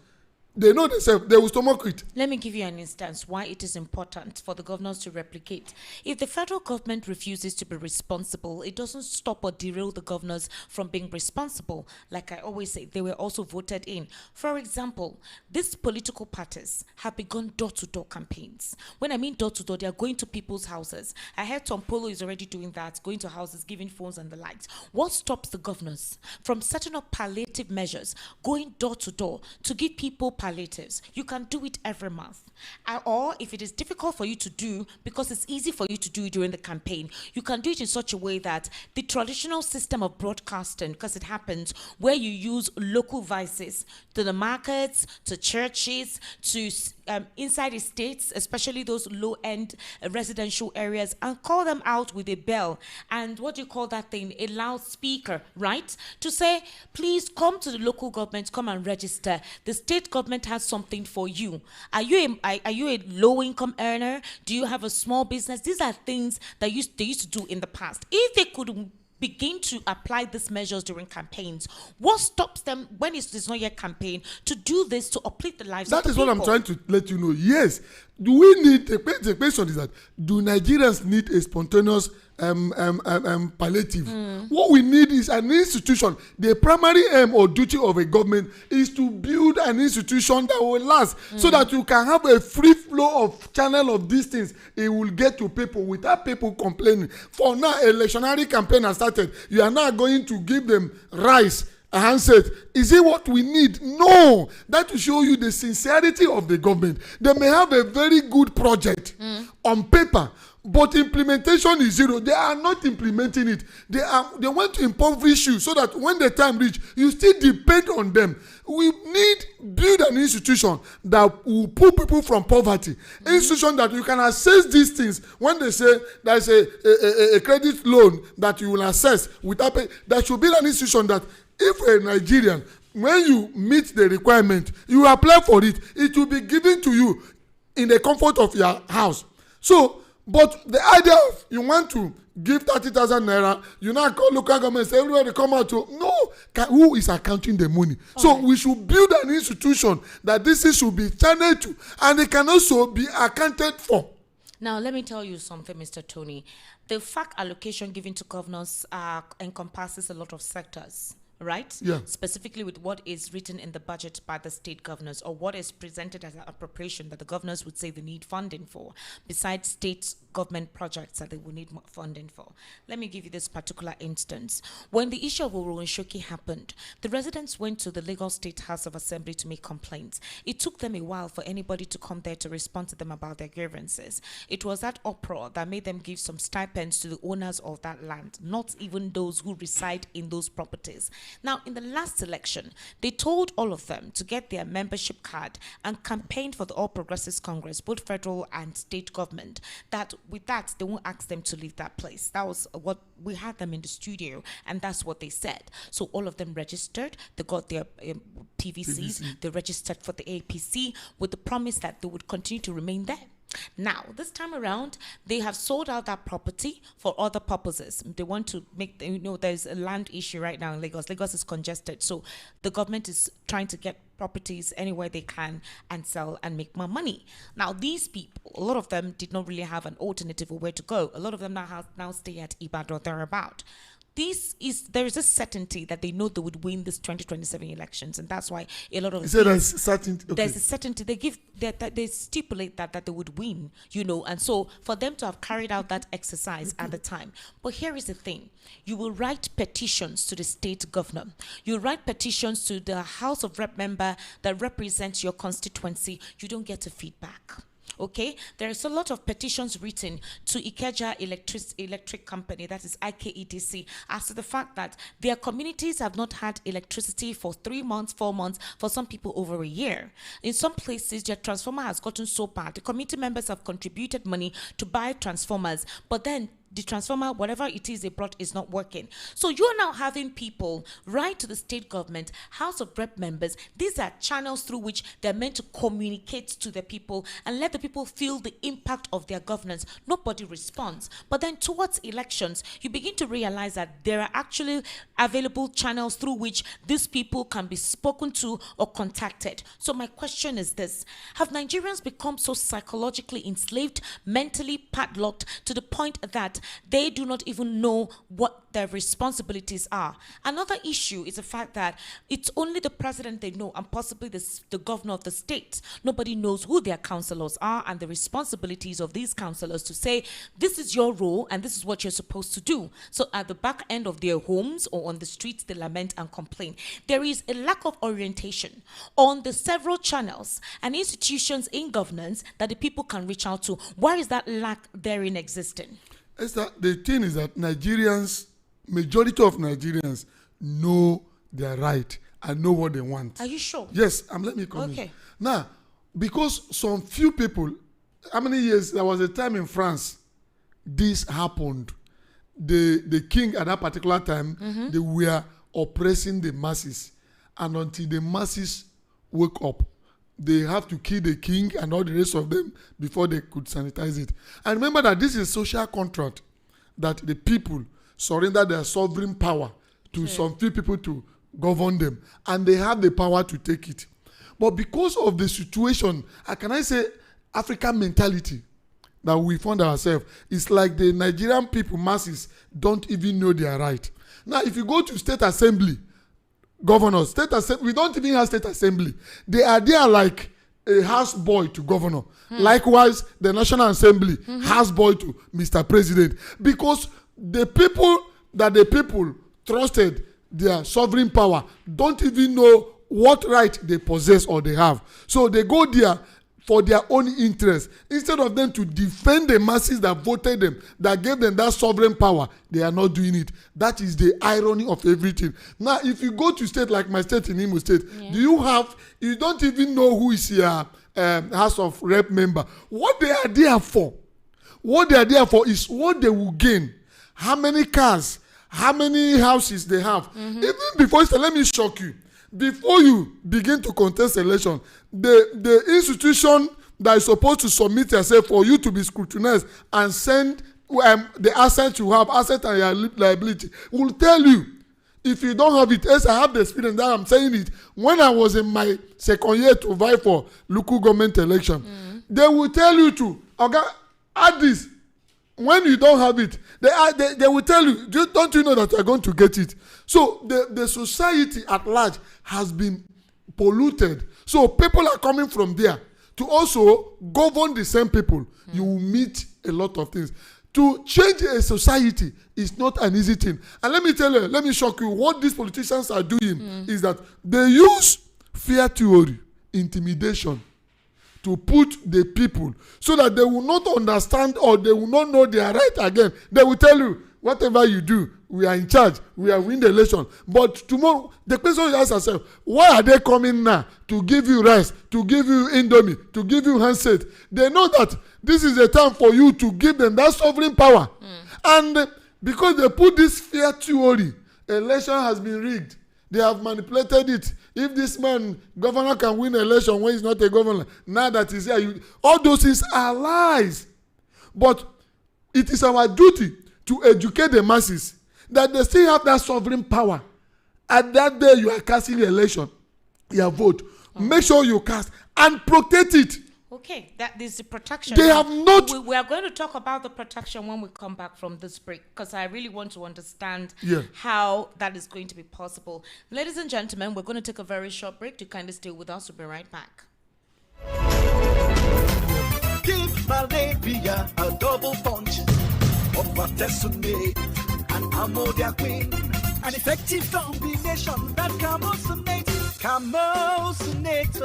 they know themselves, they will stomach it. Let me give you an instance why it is important for the governors to replicate. If the federal government refuses to be responsible, it doesn't stop or derail the governors from being responsible. Like I always say, they were also voted in. For example, these political parties have begun door-to-door campaigns. When I mean door-to-door, they are going to people's houses. I heard Tom Polo is already doing that, going to houses, giving phones and the likes. What stops the governors from setting up palliative measures, going door-to-door to give people palliatives? You can do it every month. Or if it is difficult for you to do, because it's easy for you to do during the campaign, you can do it in such a way that the traditional system of broadcasting, because it happens where you use local voices to the markets, to churches, to inside estates, especially those low-end residential areas, and call them out with a bell and what do you call that thing, a loudspeaker, right, to say, please come to the local government, come and register. The state government has something for you. Are you a low-income earner? Do you have a small business? These are things that they used to do in the past. If they could begin to apply these measures during campaigns, what stops them when it's not yet campaign to do this to uplift the lives of the people? That is what I'm trying to let you know. Yes. Do we need, the question is that, do Nigerians need a spontaneous palliative? What we need is an institution. The primary aim or duty of a government is to build an institution that will last, so that you can have a free flow of channel of these things. It will get to people without people complaining. For now, electionary campaign has started. You are now going to give them rice, a handset. Is it what we need? No. That will show you the sincerity of the government. They may have a very good project on paper, but implementation is zero. They are not implementing it. They want to impoverish you so that when the time reach, you still depend on them. We need build an institution that will pull people from poverty. Institution that you can assess these things. When they say there's a credit loan that you will assess without pay, that should be an institution that if a Nigerian, when you meet the requirement, you apply for it, it will be given to you in the comfort of your house. So, but the idea of you want to give 30,000 naira, you now call local governments, everybody come out to, no, who is accounting the money? Okay. So we should build an institution that this should be channeled to, and it can also be accounted for. Now, let me tell you something, Mr. Tony. The fact allocation given to governors encompasses a lot of sectors. Right? Yeah. Specifically with what is written in the budget by the state governors, or what is presented as an appropriation that the governors would say they need funding for, besides state government projects that they will need funding for. Let me give you this particular instance. When the issue of Oronshoki happened, the residents went to the Lagos State House of Assembly to make complaints. It took them a while for anybody to come there to respond to them about their grievances. It was that uproar that made them give some stipends to the owners of that land, not even those who reside in those properties. Now, in the last election, they told all of them to get their membership card and campaigned for the All Progressives Congress, both federal and state government, that with that, they won't ask them to leave that place. That was what we had them in the studio, and that's what they said. So all of them registered. They got their PVCs. They registered for the APC with the promise that they would continue to remain there. Now, this time around, they have sold out that property for other purposes. They want to make, there's a land issue right now in Lagos. Lagos is congested. So the government is trying to get properties anywhere they can and sell and make more money. Now, these people, a lot of them did not really have an alternative or where to go. A lot of them now stay at Ibadan or thereabout. There is a certainty that they know they would win this 2027 elections, and that's why a lot of there's certainty. Okay. There's a certainty they give that they stipulate that they would win, and so for them to have carried out that exercise at the time. But here is the thing: you will write petitions to the state governor, you write petitions to the House of Rep member that represents your constituency. You don't get a feedback. Okay, there's a lot of petitions written to Ikeja Electric Company, that is IKEDC, as to the fact that their communities have not had electricity for 3 months, 4 months, for some people over a year. In some places, their transformer has gotten so bad. The community members have contributed money to buy transformers, but then the transformer, whatever it is they brought, is not working. So you're now having people write to the state government, House of Rep members. These are channels through which they're meant to communicate to the people and let the people feel the impact of their governance. Nobody responds. But then towards elections, you begin to realize that there are actually available channels through which these people can be spoken to or contacted. So my question is this: have Nigerians become so psychologically enslaved, mentally padlocked, to the point that they do not even know what their responsibilities are? Another issue is the fact that it's only the president they know, and possibly the governor of the state. Nobody knows who their councillors are and the responsibilities of these councillors to say, this is your role and this is what you're supposed to do. So at the back end of their homes or on the streets, they lament and complain. There is a lack of orientation on the several channels and institutions in governance that the people can reach out to. Why is that lack therein existing? The thing is that majority of Nigerians know their right and know what they want. Are you sure? Yes, let me come in. Okay. Now, because some few people, how many years, there was a time in France, this happened. The king at that particular time, they were oppressing the masses. And until the masses woke up, they have to kill the king and all the rest of them before they could sanitize it. And remember that this is a social contract, that the people surrender their sovereign power to some few people to govern them, and they have the power to take it. But because of the situation, can I say African mentality that we found ourselves, it's like the Nigerian people, masses, don't even know their right. Now, if you go to state assembly, governors, we don't even have state assembly. They are there like a house boy to governor. Likewise, the National Assembly, house boy to Mr. President. Because the people trusted their sovereign power don't even know what right they possess or they have. So they go there for their own interest. Instead of them to defend the masses that voted them, that gave them that sovereign power, they are not doing it. That is the irony of everything. Now, if you go to state like my state in Imo State, you don't even know who is your House of Rep member. What they are there for is what they will gain. How many cars, how many houses they have. Even before, let me shock you. Before you begin to contest election, the institution that is supposed to submit yourself for you to be scrutinized and send the assets you have, asset and your liability, will tell you. If you don't have it, yes, I have the experience that I'm saying it. When I was in my second year to vie for local government election, they will tell you to, add this. When you don't have it, they will tell you, don't you know that you're going to get it? So the society at large has been polluted. So people are coming from there to also govern the same people. You will meet a lot of things. To change a society is not an easy thing. And let me tell you, let me shock you, what these politicians are doing is that they use fear theory, intimidation, to put the people so that they will not understand or they will not know their right again. They will tell you, whatever you do, we are in charge, we are winning the election. But tomorrow, the question you ask yourself, why are they coming now to give you rice, to give you indomie, to give you handset? They know that this is a time for you to give them that sovereign power. And because they put this fear theory, election has been rigged. They have manipulated it. If this governor can win election when he's not a governor, now that he's here, all those things are lies. But it is our duty to educate the masses that they still have that sovereign power. At that day you are casting the election, your vote. Make sure you cast and protect it. Okay, that is the protection. They have not. We are going to talk about the protection when we come back from this break, because I really want to understand how that is going to be possible. Ladies and gentlemen, we're going to take a very short break. You kindly stay with us. We'll be right back. Give malaria a double punch of Artesunate and Ammonia Queen. An effective combination that Camosunate. Camosunate.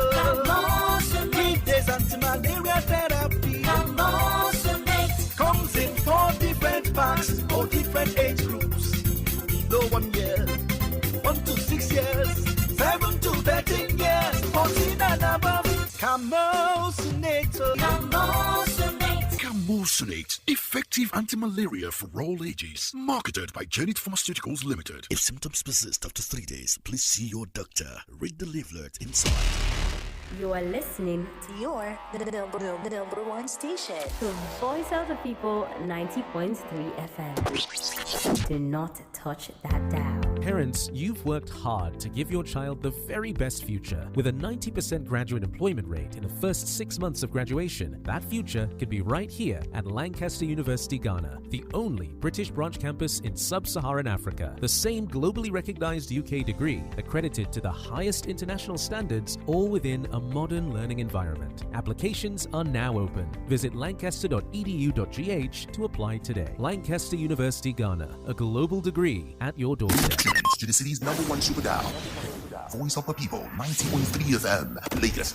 It is anti-malaria therapy. Camosunate. Comes in 4 different packs for different age groups. Below 1 year, 1 to 6 years, 7 to 13 years, 14 and above. Camosunate. Camosunate. Cambosinate, effective anti-malaria for all ages. Marketed by Janet Pharmaceuticals Limited. If symptoms persist after 3 days, please see your doctor. Read the leaflet inside. You are listening to your number one station, the Voice of the People 90.3 FM. Do not touch that dial. Parents, you've worked hard to give your child the very best future. With a 90% graduate employment rate in the first 6 months of graduation, that future could be right here at Lancaster University, Ghana, the only British branch campus in sub-Saharan Africa. The same globally recognized UK degree, accredited to the highest international standards, all within a modern learning environment. Applications are now open. Visit lancaster.edu.gh to apply today. Lancaster University, Ghana, a global degree at your doorstep. To the city's #1 super dial. Voice of the People, 90.3 FM. Latest.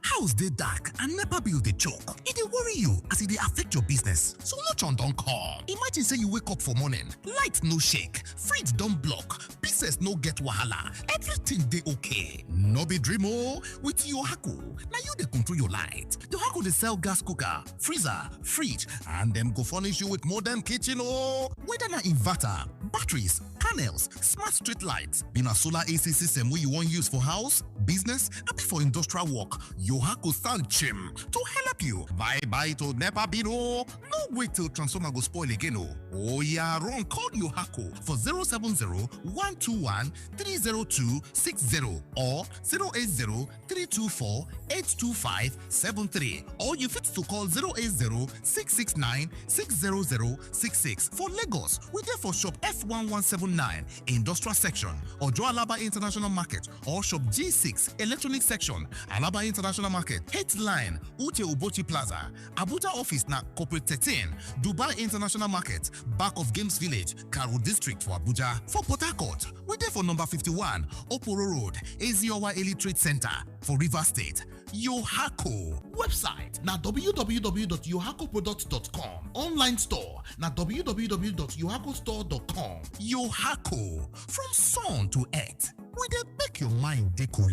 House dey dark and NEPA bill dey choke. E dey worry you as e dey affect your business. So Solution don come. Imagine say you wake up for morning, light no shake, fridge don block, business no get wahala, everything dey okay. No be dream o. With Yohaku, na you dey control your light. Yohaku dey sell gas cooker, freezer, fridge, and dem go furnish you with modern kitchen o. Whether na inverter, batteries, panels, smart street lights, be na solar AC system wey you wan use for house, business, abi for industrial work, Yohaku stand chim to help you. Bye to NEPA bill. No wait till transformer go spoil again o. Oh yeah, run call Yohaku for 070-121-30260 or 080-324-82573, or you fit to call 080-669-60066. For Lagos, we there for shop F1179 Industrial Section, or Alaba International Market, or shop G6 Electronic Section, Alaba International Market, Headline, Ute Ubochi Plaza, Abuja Office na Corporate 13, Dubai International Market, back of Games Village, Karo District for Abuja. For Port Harcourt, we there for number 51, Oporo Road, Eziowa Elite Trade Center for River State. Yohaku website na www.yohakuproducts.com. Online store na www.yohakustore.com. Yohaku, from sun to earth, we dey make your mind dey cool.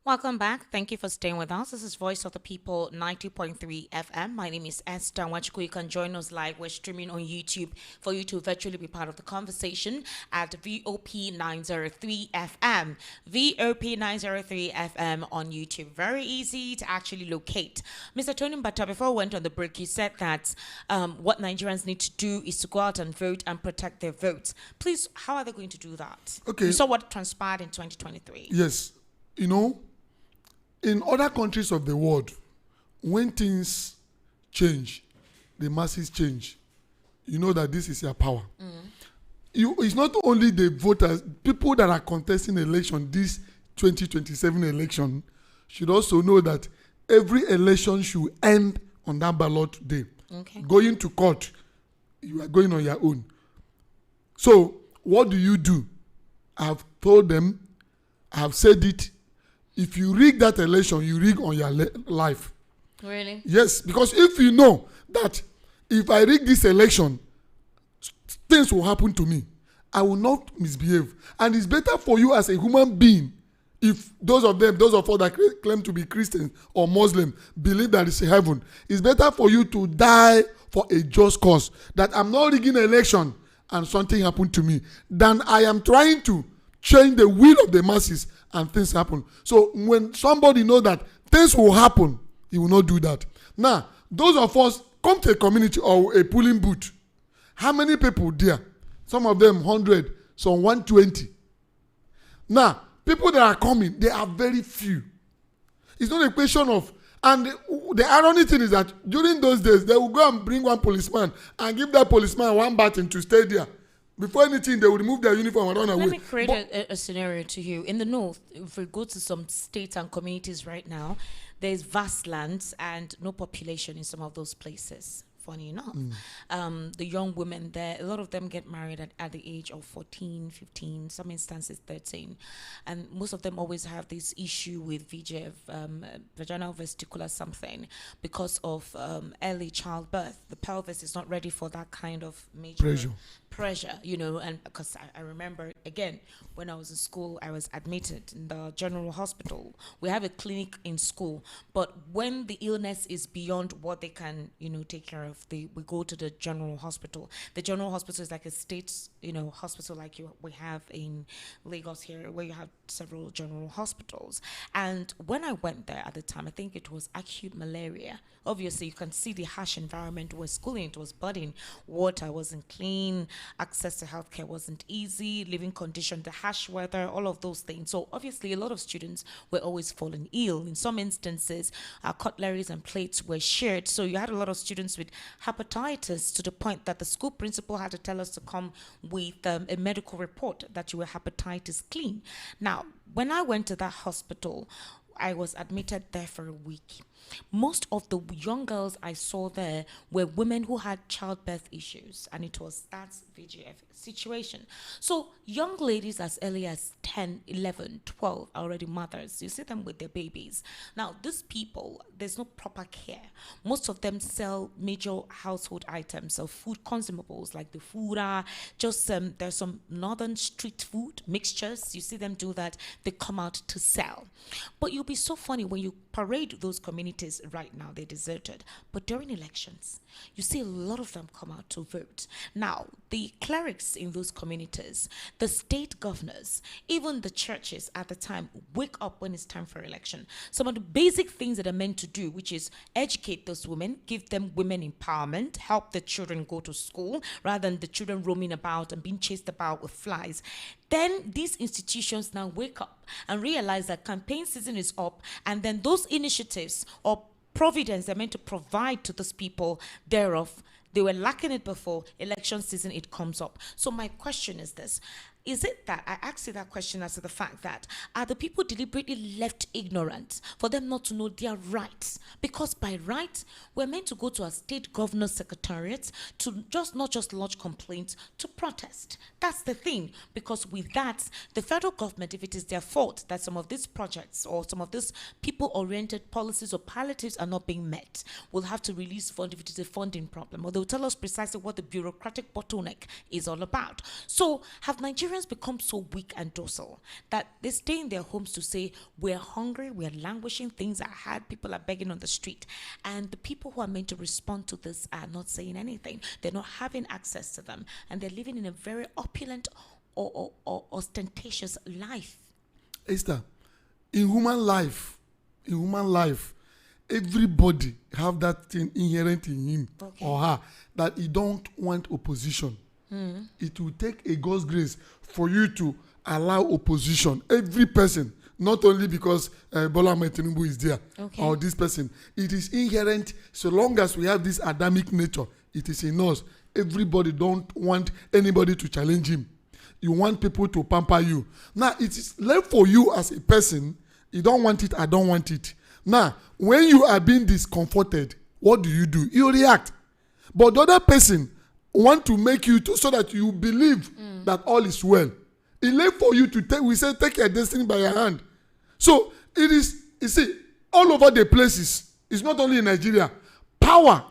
Welcome back. Thank you for staying with us. This is Voice of the People 90.3 FM. My name is Esther Wachiko. You can join us live. We're streaming on YouTube for you to virtually be part of the conversation at VOP 903 FM. VOP 903 FM on YouTube. Very easy to actually locate. Mr. Tony Mbata, before we went on the break, you said that what Nigerians need to do is to go out and vote and protect their votes. Please, how are they going to do that? Okay. You saw what transpired in 2023. Yes. You know, in other countries of the world, when things change, the masses change. You know that this is your power. It's not only the voters, people that are contesting election, this 2027 election, should also know that every election should end on that ballot day. Okay. Going to court, you are going on your own. So, what do? I've told them, I've said it. If you rig that election, you rig on your life. Really? Yes, because if you know that if I rig this election, things will happen to me, I will not misbehave. And it's better for you as a human being, if those of us that claim to be Christians or Muslim believe that it's a heaven, it's better for you to die for a just cause, that I'm not rigging an election and something happened to me, than I am trying to change the will of the masses and things happen. So when somebody knows that things will happen, he will not do that. Now, those of us come to a community or a polling booth. How many people there? Some of them 100, some 120. Now, people that are coming, they are very few. It's not a question of, and the irony thing is that during those days, they will go and bring one policeman and give that policeman one baton to stay there. Before anything, they will remove their uniform and run away. Let me create a scenario to you. In the north, if we go to some states and communities right now, there's vast lands and no population in some of those places. funny enough. The young women there, a lot of them get married at the age of 14, 15, some instances 13. And most of them always have this issue with VGF, vaginal vesicular something, because of early childbirth. The pelvis is not ready for that kind of major pressure, you know. And because I remember, again, when I was in school, I was admitted in the general hospital. We have a clinic in school, but when the illness is beyond what they can, you know, take care of, we go to the general hospital. The general hospital is like a state, you know, hospital like we have in Lagos here, where you have several general hospitals. And when I went there at the time, I think it was acute malaria. Obviously, you can see the harsh environment we're schooling. It was budding. Water wasn't clean. Access to healthcare wasn't easy. Living condition, the harsh weather, all of those things. So obviously, a lot of students were always falling ill. In some instances, cutleries and plates were shared. So you had a lot of students with hepatitis, to the point that the school principal had to tell us to come with a medical report that you were hepatitis clean. Now, when I went to that hospital, I was admitted there for a week. Most of the young girls I saw there were women who had childbirth issues, and it was that VGF situation. So young ladies as early as 10, 11, 12 are already mothers. You see them with their babies. Now, these people, there's no proper care. Most of them sell major household items of food consumables like the food, just there's some northern street food mixtures. You see them do that. They come out to sell. But you'll be so funny when you parade those communities right now, they're deserted. But during elections, you see a lot of them come out to vote. Now, the clerics in those communities, the state governors, even the churches at the time wake up when it's time for election. Some of the basic things that are meant to do, which is educate those women, give them women empowerment, help the children go to school rather than the children roaming about and being chased about with flies. Then these institutions now wake up and realize that campaign season is up, and then those initiatives or providence they're meant to provide to those people thereof, they were lacking it before election season, it comes up. So my question is this: is it that I asked you that question as to the fact that are the people deliberately left ignorant for them not to know their rights? Because by right, we're meant to go to a state governor's secretariat to not just lodge complaints, to protest. That's the thing. Because with that, the federal government, if it is their fault that some of these projects or some of these people-oriented policies or palliatives are not being met, we'll have to release funds if it is a funding problem, or they'll tell us precisely what the bureaucratic bottleneck is all about. So have Nigerians become so weak and docile that they stay in their homes to say, we're hungry, we're languishing, things are hard, people are begging on the street, and the people who are meant to respond to this are not saying anything. They're not having access to them, and they're living in a very opulent or ostentatious life. Esther, in human life, everybody have that thing inherent in him or her, that he don't want opposition. It will take a God's grace for you to allow opposition. Every person, not only because Bola Ahmed Tinubu is there or this person. It is inherent. So long as we have this Adamic nature, it is in us. Everybody don't want anybody to challenge him. You want people to pamper you. Now, it is left for you as a person. You don't want it, I don't want it. Now, when you are being discomforted, what do? You react. But the other person want to make you so that you believe that all is well. It left for you to take your destiny by your hand. So it is, you see, all over the places. It's not only in Nigeria. Power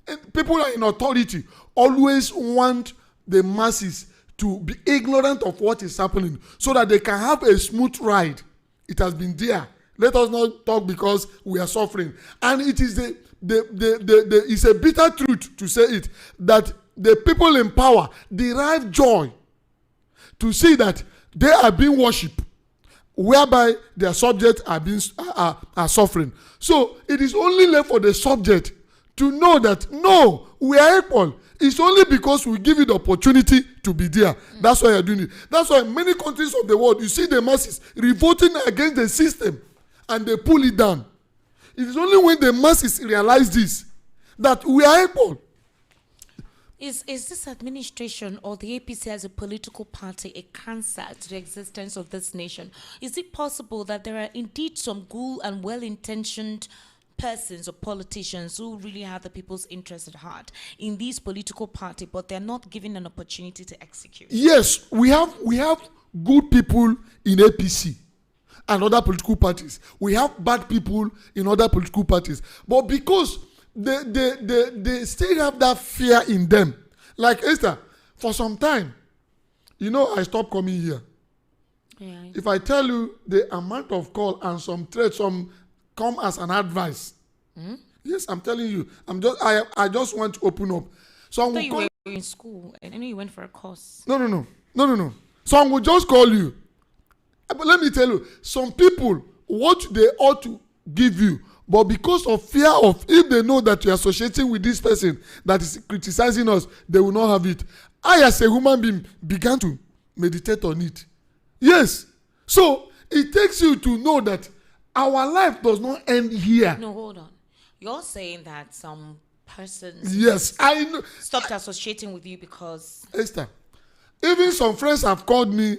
and people are in authority always want the masses to be ignorant of what is happening so that they can have a smooth ride. It has been there. Let us not talk because we are suffering. And it is it's a bitter truth to say it, that the people in power derive joy to see that they are being worshipped, whereby their subjects are suffering. So it is only left for the subject to know that no, we are equal. It's only because we give you the opportunity to be there. That's why you're doing it. That's why in many countries of the world, you see the masses revolting against the system and they pull it down. It is only when the masses realize this that we are equal. Is this administration or the APC as a political party a cancer to the existence of this nation? Is it possible that there are indeed some good and well-intentioned persons or politicians who really have the people's interest at heart in these political party, but they're not given an opportunity to execute. Yes, we have good people in APC and other political parties. We have bad people in other political parties. But because they still have that fear in them. Like Esther, for some time, I stopped coming here. Yeah. If I tell you the amount of call and some threats, some come as an advice. Yes, I'm telling you. I just want to open up. I thought you were in school and I know you went for a course. No. Some will just call you. But let me tell you, some people, what they ought to give you, but because of fear of, if they know that you're associating with this person that is criticizing us, they will not have it. I, as a human being, began to meditate on it. Yes. So, it takes you to know that our life does not end here. No, hold on. You're saying that some persons yes, I know. Stopped associating with you because... Esther, even some friends have called me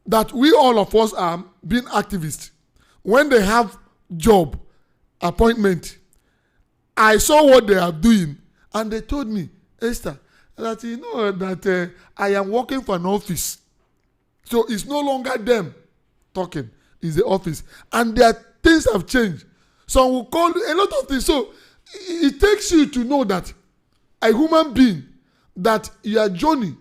that we all of us are being activists. When they have job, appointment, I saw what they are doing and they told me, Esther, that that I am working for an office. So it's no longer them talking, it's the office. And their things have changed. Some will call a lot of things. So it takes you to know that a human being, that your journey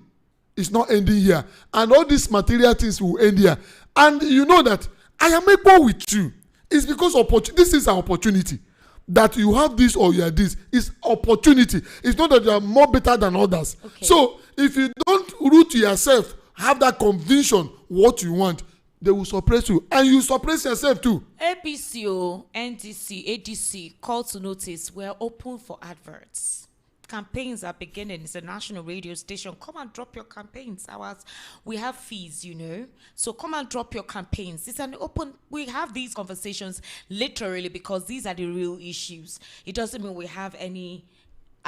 is not ending here. And all these material things will end here. And you know that I am equal with you. It's because this is an opportunity. That you have this or you are this. It's opportunity. It's not that you are more better than others. Okay. So if you don't root yourself, have that conviction what you want, they will suppress you. And you suppress yourself too. APCO, NDC, ADC, call to notice, we're open for adverts. Campaigns are beginning. It's a national radio station. Come and drop your campaigns. We have fees, So come and drop your campaigns. It's an open. We have these conversations literally because these are the real issues. It doesn't mean we have any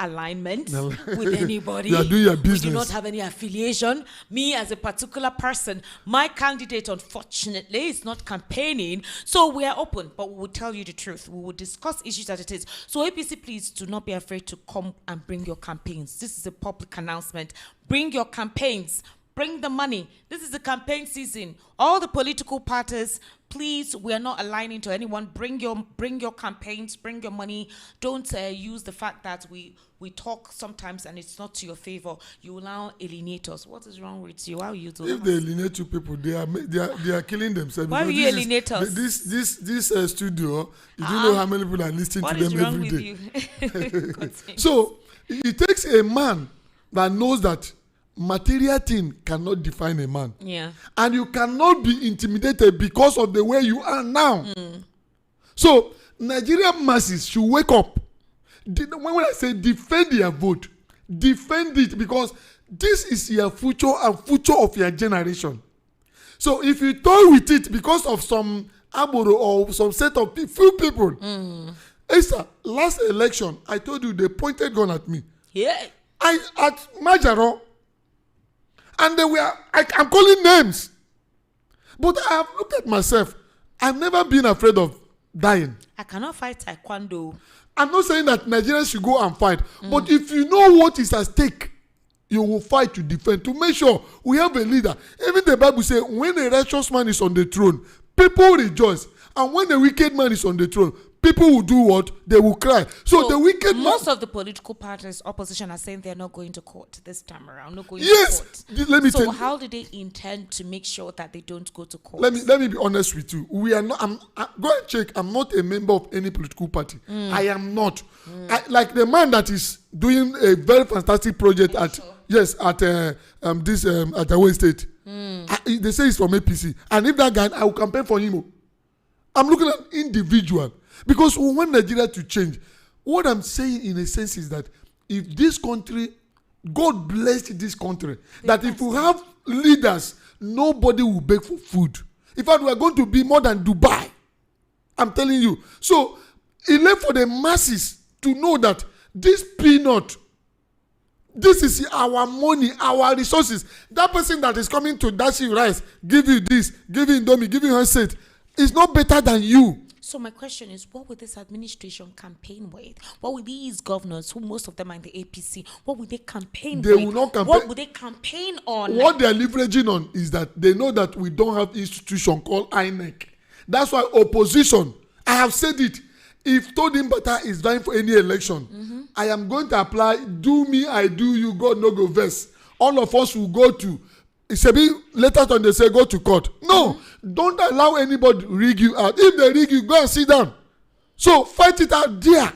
alignment with anybody. You are doing your business. We do not have any affiliation. Me as a particular person, my candidate, unfortunately, is not campaigning. So we are open, but we will tell you the truth. We will discuss issues as it is. So APC, please do not be afraid to come and bring your campaigns. This is a public announcement. Bring your campaigns. Bring the money. This is the campaign season. All the political parties, please, we are not aligning to anyone. Bring your campaigns, bring your money. Don't use the fact that we talk sometimes and it's not to your favor. You will now alienate us. What is wrong with you? How are you doing? If they alienate you people, they are killing themselves. Why will you alienate us? This studio, you don't know how many people are listening to them every day. What is wrong with you? So it takes a man that knows that material thing cannot define a man. Yeah. And you cannot be intimidated because of the way you are now. So Nigerian masses should wake up. When I say defend your vote, defend it because this is your future and future of your generation. So if you toy with it because of some aboro or some set of few people, Esther, last election, I told you they pointed gun at me. Yeah. At Majaro. And I'm calling names. But I have looked at myself. I've never been afraid of dying. I cannot fight taekwondo. I'm not saying that Nigerians should go and fight. But if you know what is at stake, you will fight to defend, to make sure we have a leader. Even the Bible says, when a righteous man is on the throne, people rejoice. And when a wicked man is on the throne, people will do what? They will cry. So the wicked most of the political parties, opposition, are saying they're not going to court this time around. Not going to court. Let me tell you. So how do they intend to make sure that they don't go to court? Let me be honest with you. We are not. Go and check. I'm not a member of any political party. I am not. Like the man that is doing a very fantastic project at this at Away State. They say he's from APC, and if that guy, I will campaign for him. I'm looking at individual. Because we want Nigeria to change. What I'm saying in a sense is that if this country, God bless this country, that if we have leaders, nobody will beg for food. In fact, we are going to be more than Dubai. I'm telling you. So, it left for the masses to know that this peanut, this is our money, our resources. That person that is coming to dash you rice, give you this, give you Indomie, give you handset, is not better than you. So my question is, what will this administration campaign with? What will these governors, who most of them are in the APC, what will they campaign They with? will not campaign. What will they campaign on? What they are leveraging on is that they know that we don't have institution called INEC. That's why opposition, I have said it, if Todin Bata is vying for any election, I am going to apply, do me, I do you, God no go vex. All of us will go to, it's a bit later on they say go to court. No, don't allow anybody rig you out. If they rig you, go and sit down. So fight it out there.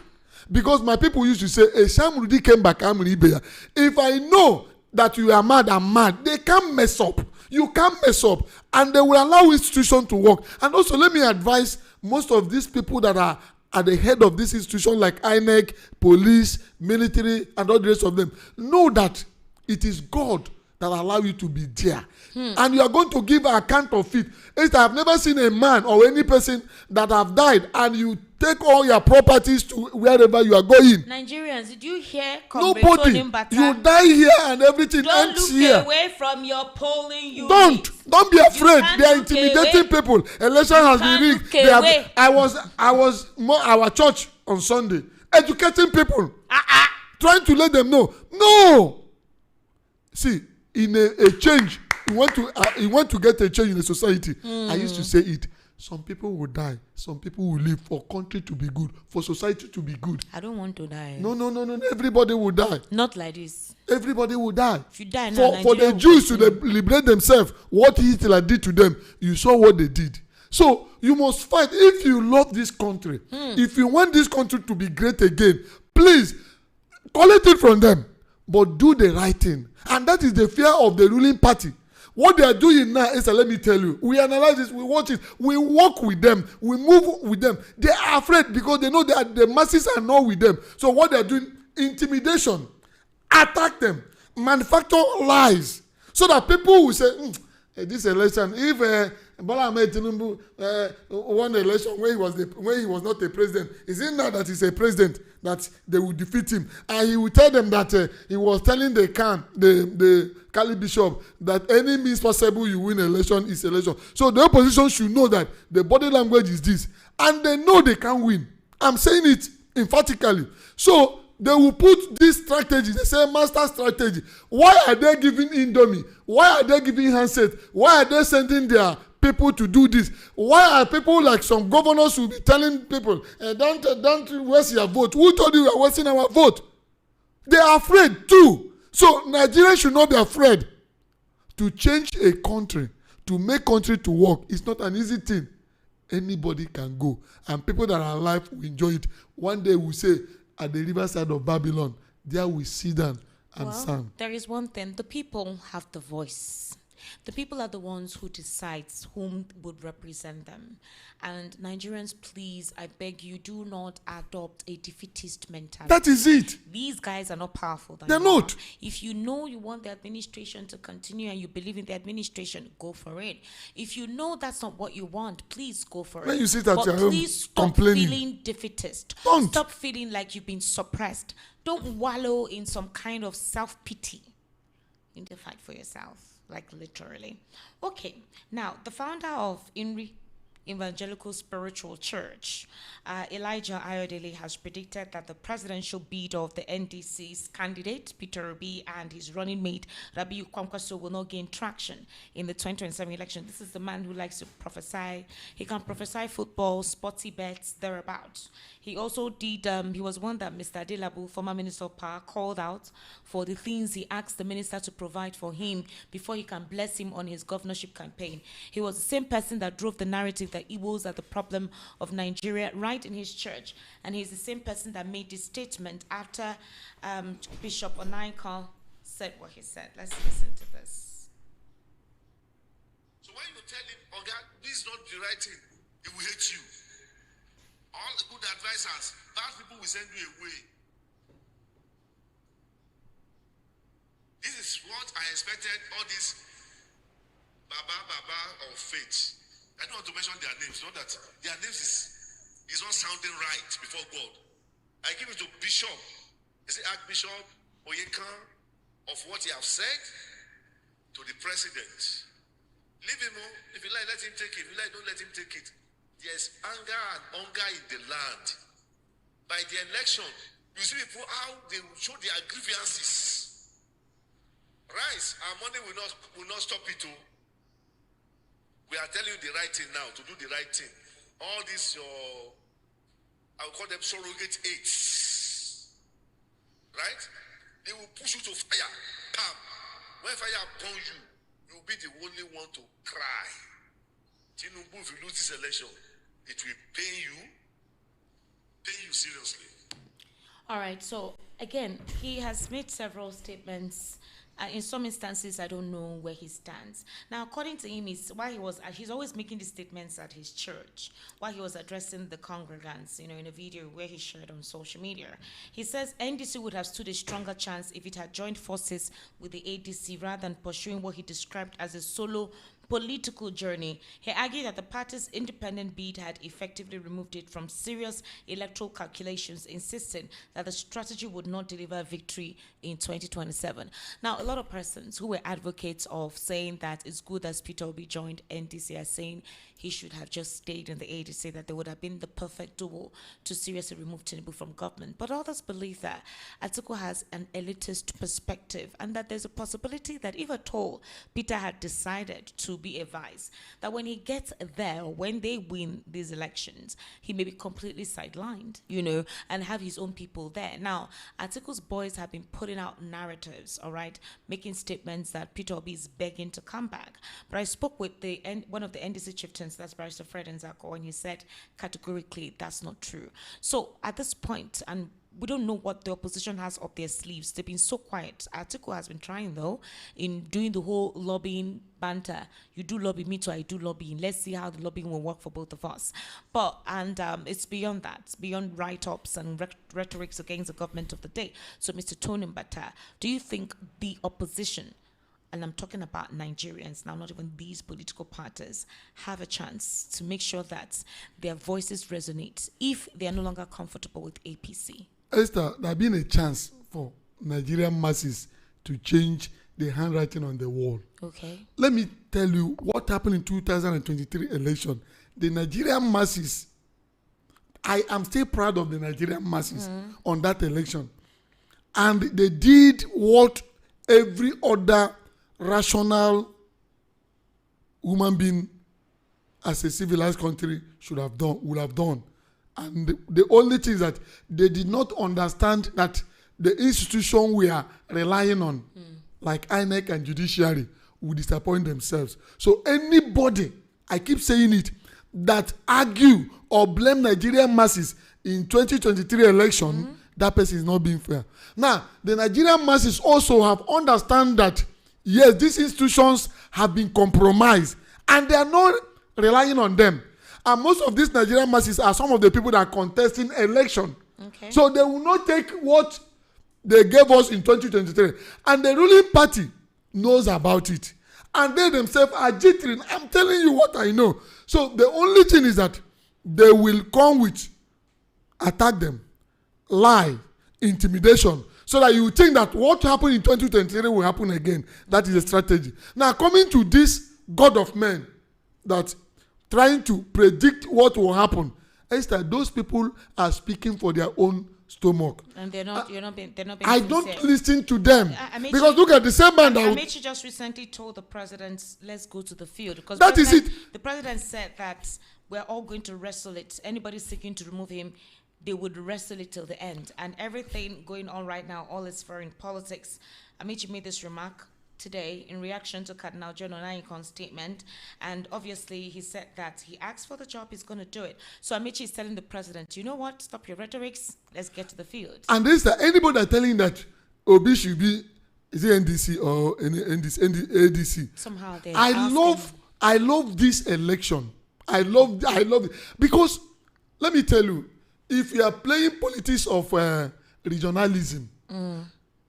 Because my people used to say, Shamrudi came back, if I know that you are mad, I'm mad, they can't mess up. You can't mess up. And they will allow institution to work. And also let me advise most of these people that are at the head of this institution like INEC, police, military, and all the rest of them, know that it is God that allow you to be there. And you are going to give an account of it. I have never seen a man or any person that have died and you take all your properties to wherever you are going. Nigerians, did you hear? Nobody. You die here and everything Don't ends look here. away from your polling unit. Don't be afraid. can't They are look intimidating away. people. Election has been can't rigged. look They have, away. I was more our church on Sunday educating people, trying to let them know. No. See, in a change, you want to get a change in the society. I used to say it. Some people will die. Some people will live for country to be good, for society to be good. I don't want to die. No. Everybody will die. Not like this. Everybody will die. If you die now, For the Jews to liberate themselves, what Hitler did to them, you saw what they did. So you must fight. If you love this country, if you want this country to be great again, please collect it from them, but do the right thing. And that is the fear of the ruling party. What they are doing now is, let me tell you, we analyze this, we watch it, we work with them, we move with them. They are afraid because they know that the masses are not with them. So what they are doing, intimidation, attack them, manufacture lies, so that people will say, this election, if Bola Ahmed Tinubu won the election when he was not a president, is it now that he's a president that they will defeat him? And he will tell them that he was telling the Cali Bishop that any means possible you win election is election. So the opposition should know that the body language is this, and they know they can win. I'm saying it emphatically. So they will put this strategy, they say master strategy. Why are they giving Indomie? Why are they giving handset? Why are they sending their people to do this? Why are people like some governors who be telling people, don't waste your vote? Who told you we are wasting our vote? They are afraid too. So Nigerians should not be afraid. To change a country, to make country to work, it's not an easy thing. Anybody can go. And people that are alive will enjoy it. One day we'll say, at the riverside of Babylon, there we sit down and sing. There is one thing. The people have the voice. The people are the ones who decides whom would represent them. And Nigerians, please, I beg you, do not adopt a defeatist mentality. That is it. These guys are not powerful. They're not. If you know you want the administration to continue and you believe in the administration, go for it. If you know that's not what you want, please go for it. When you sit at but your home please stop complaining. feeling defeatist. Don't. Stop feeling like you've been suppressed. Don't wallow in some kind of self-pity. You need to fight for yourself. Like literally. Okay, now the founder of INRI Evangelical Spiritual Church, Elijah Oyedele, has predicted that the presidential bid of the NDC's candidate, Peter Obi, and his running mate, Rabiu Kwankwaso, will not gain traction in the 2027 election. This is the man who likes to prophesy. He can prophesy football, sporty bets, thereabouts. He also did, he was one that Mr. Adelabu, former Minister of Power, called out for the things he asked the minister to provide for him before he can bless him on his governorship campaign. He was the same person that drove the narrative that Igbos are the problem of Nigeria right in his church. And he's the same person that made this statement after Bishop Onaiko said what he said. Let's listen to this. So when you tell him, oh God, this is not the right thing, he will hate you. All the good advisors, bad people will send you away. This is what I expected all these Baba of faith. I don't want to mention their names, not that their names is not sounding right before God. I give it to Bishop, is it Archbishop Oyedele, of what he have said to the president. Leave him, if you like, let him take it. If you like, don't let him take it. there's anger and hunger in the land. By the election, you see people how they will show their grievances. Rice, our money will not stop it too. We are telling you the right thing now, to do the right thing. All this I will call them surrogate aids. Right? They will push you to fire. Come. When fire burns you, you will be the only one to cry. Tinubu, if you lose this election, it will pain you seriously. All right. So again, he has made several statements. In some instances, I don't know where he stands. Now, according to him, he's always making these statements at his church while he was addressing the congregants, in a video where he shared on social media. He says NDC would have stood a stronger chance if it had joined forces with the ADC rather than pursuing what he described as a solo political journey. He argued that the party's independent bid had effectively removed it from serious electoral calculations, insisting that the strategy would not deliver victory in 2027. Now, a lot of persons who were advocates of saying that it's good that Peter Obi joined NDC are saying he should have just stayed in the ADC, that they would have been the perfect duo to seriously remove Tinubu from government. But others believe that Atiku has an elitist perspective and that there's a possibility that if at all Peter had decided to be a vice, that when he gets there, when they win these elections, he may be completely sidelined, and have his own people there. Now, Atiku's boys have been putting out narratives, all right, making statements that Peter Obi is begging to come back. But I spoke with one of the NDC chieftains, that's Barrister Fred Nzako, and he said categorically that's not true. So at this point, and we don't know what the opposition has up their sleeves. They've been so quiet. Atiku has been trying, though, in doing the whole lobbying banter. You do lobby, me too, I do lobbying. Let's see how the lobbying will work for both of us. It's beyond that. It's beyond write-ups and rhetorics against the government of the day. So, Mr. Tony Mbata, do you think the opposition, and I'm talking about Nigerians now, not even these political parties, have a chance to make sure that their voices resonate if they are no longer comfortable with APC? Esther, there has been a chance for Nigerian masses to change the handwriting on the wall. Okay. Let me tell you what happened in 2023 election. The Nigerian masses, I am still proud of the Nigerian masses on that election. And they did what every other rational human being as a civilized country would have done. And the only thing is that they did not understand that the institution we are relying on, like INEC and judiciary, will disappoint themselves. So anybody, I keep saying it, that argue or blame Nigerian masses in 2023 election, that person is not being fair. Now, the Nigerian masses also have understand that, yes, these institutions have been compromised and they are not relying on them. And most of these Nigerian masses are some of the people that are contesting election. Okay. So they will not take what they gave us in 2023. And the ruling party knows about it. And they themselves are jittering. I'm telling you what I know. So the only thing is that they will come with attack them, lie, intimidation, so that you think that what happened in 2023 will happen again. That is a strategy. Now, coming to this God of men that trying to predict what will happen, Esther, those people are speaking for their own stomach. And they're not being I sincere. don't listen to them. Because look at the same man that Amechi just recently told the president, let's go to the field. Because that is it. The president said that we're all going to wrestle it. Anybody seeking to remove him, they would wrestle it till the end. And everything going on right now, all is fair in politics. Amechi made this remark today in reaction to Cardinal John Onayikon's statement, and obviously he said that he asked for the job, he's going to do it. So Amechi is telling the president, you know what, stop your rhetorics, let's get to the field. And this is anybody that telling that Obi should be, is it NDC or ADC? Somehow they I love this election. I love it because let me tell you, if you are playing politics of regionalism,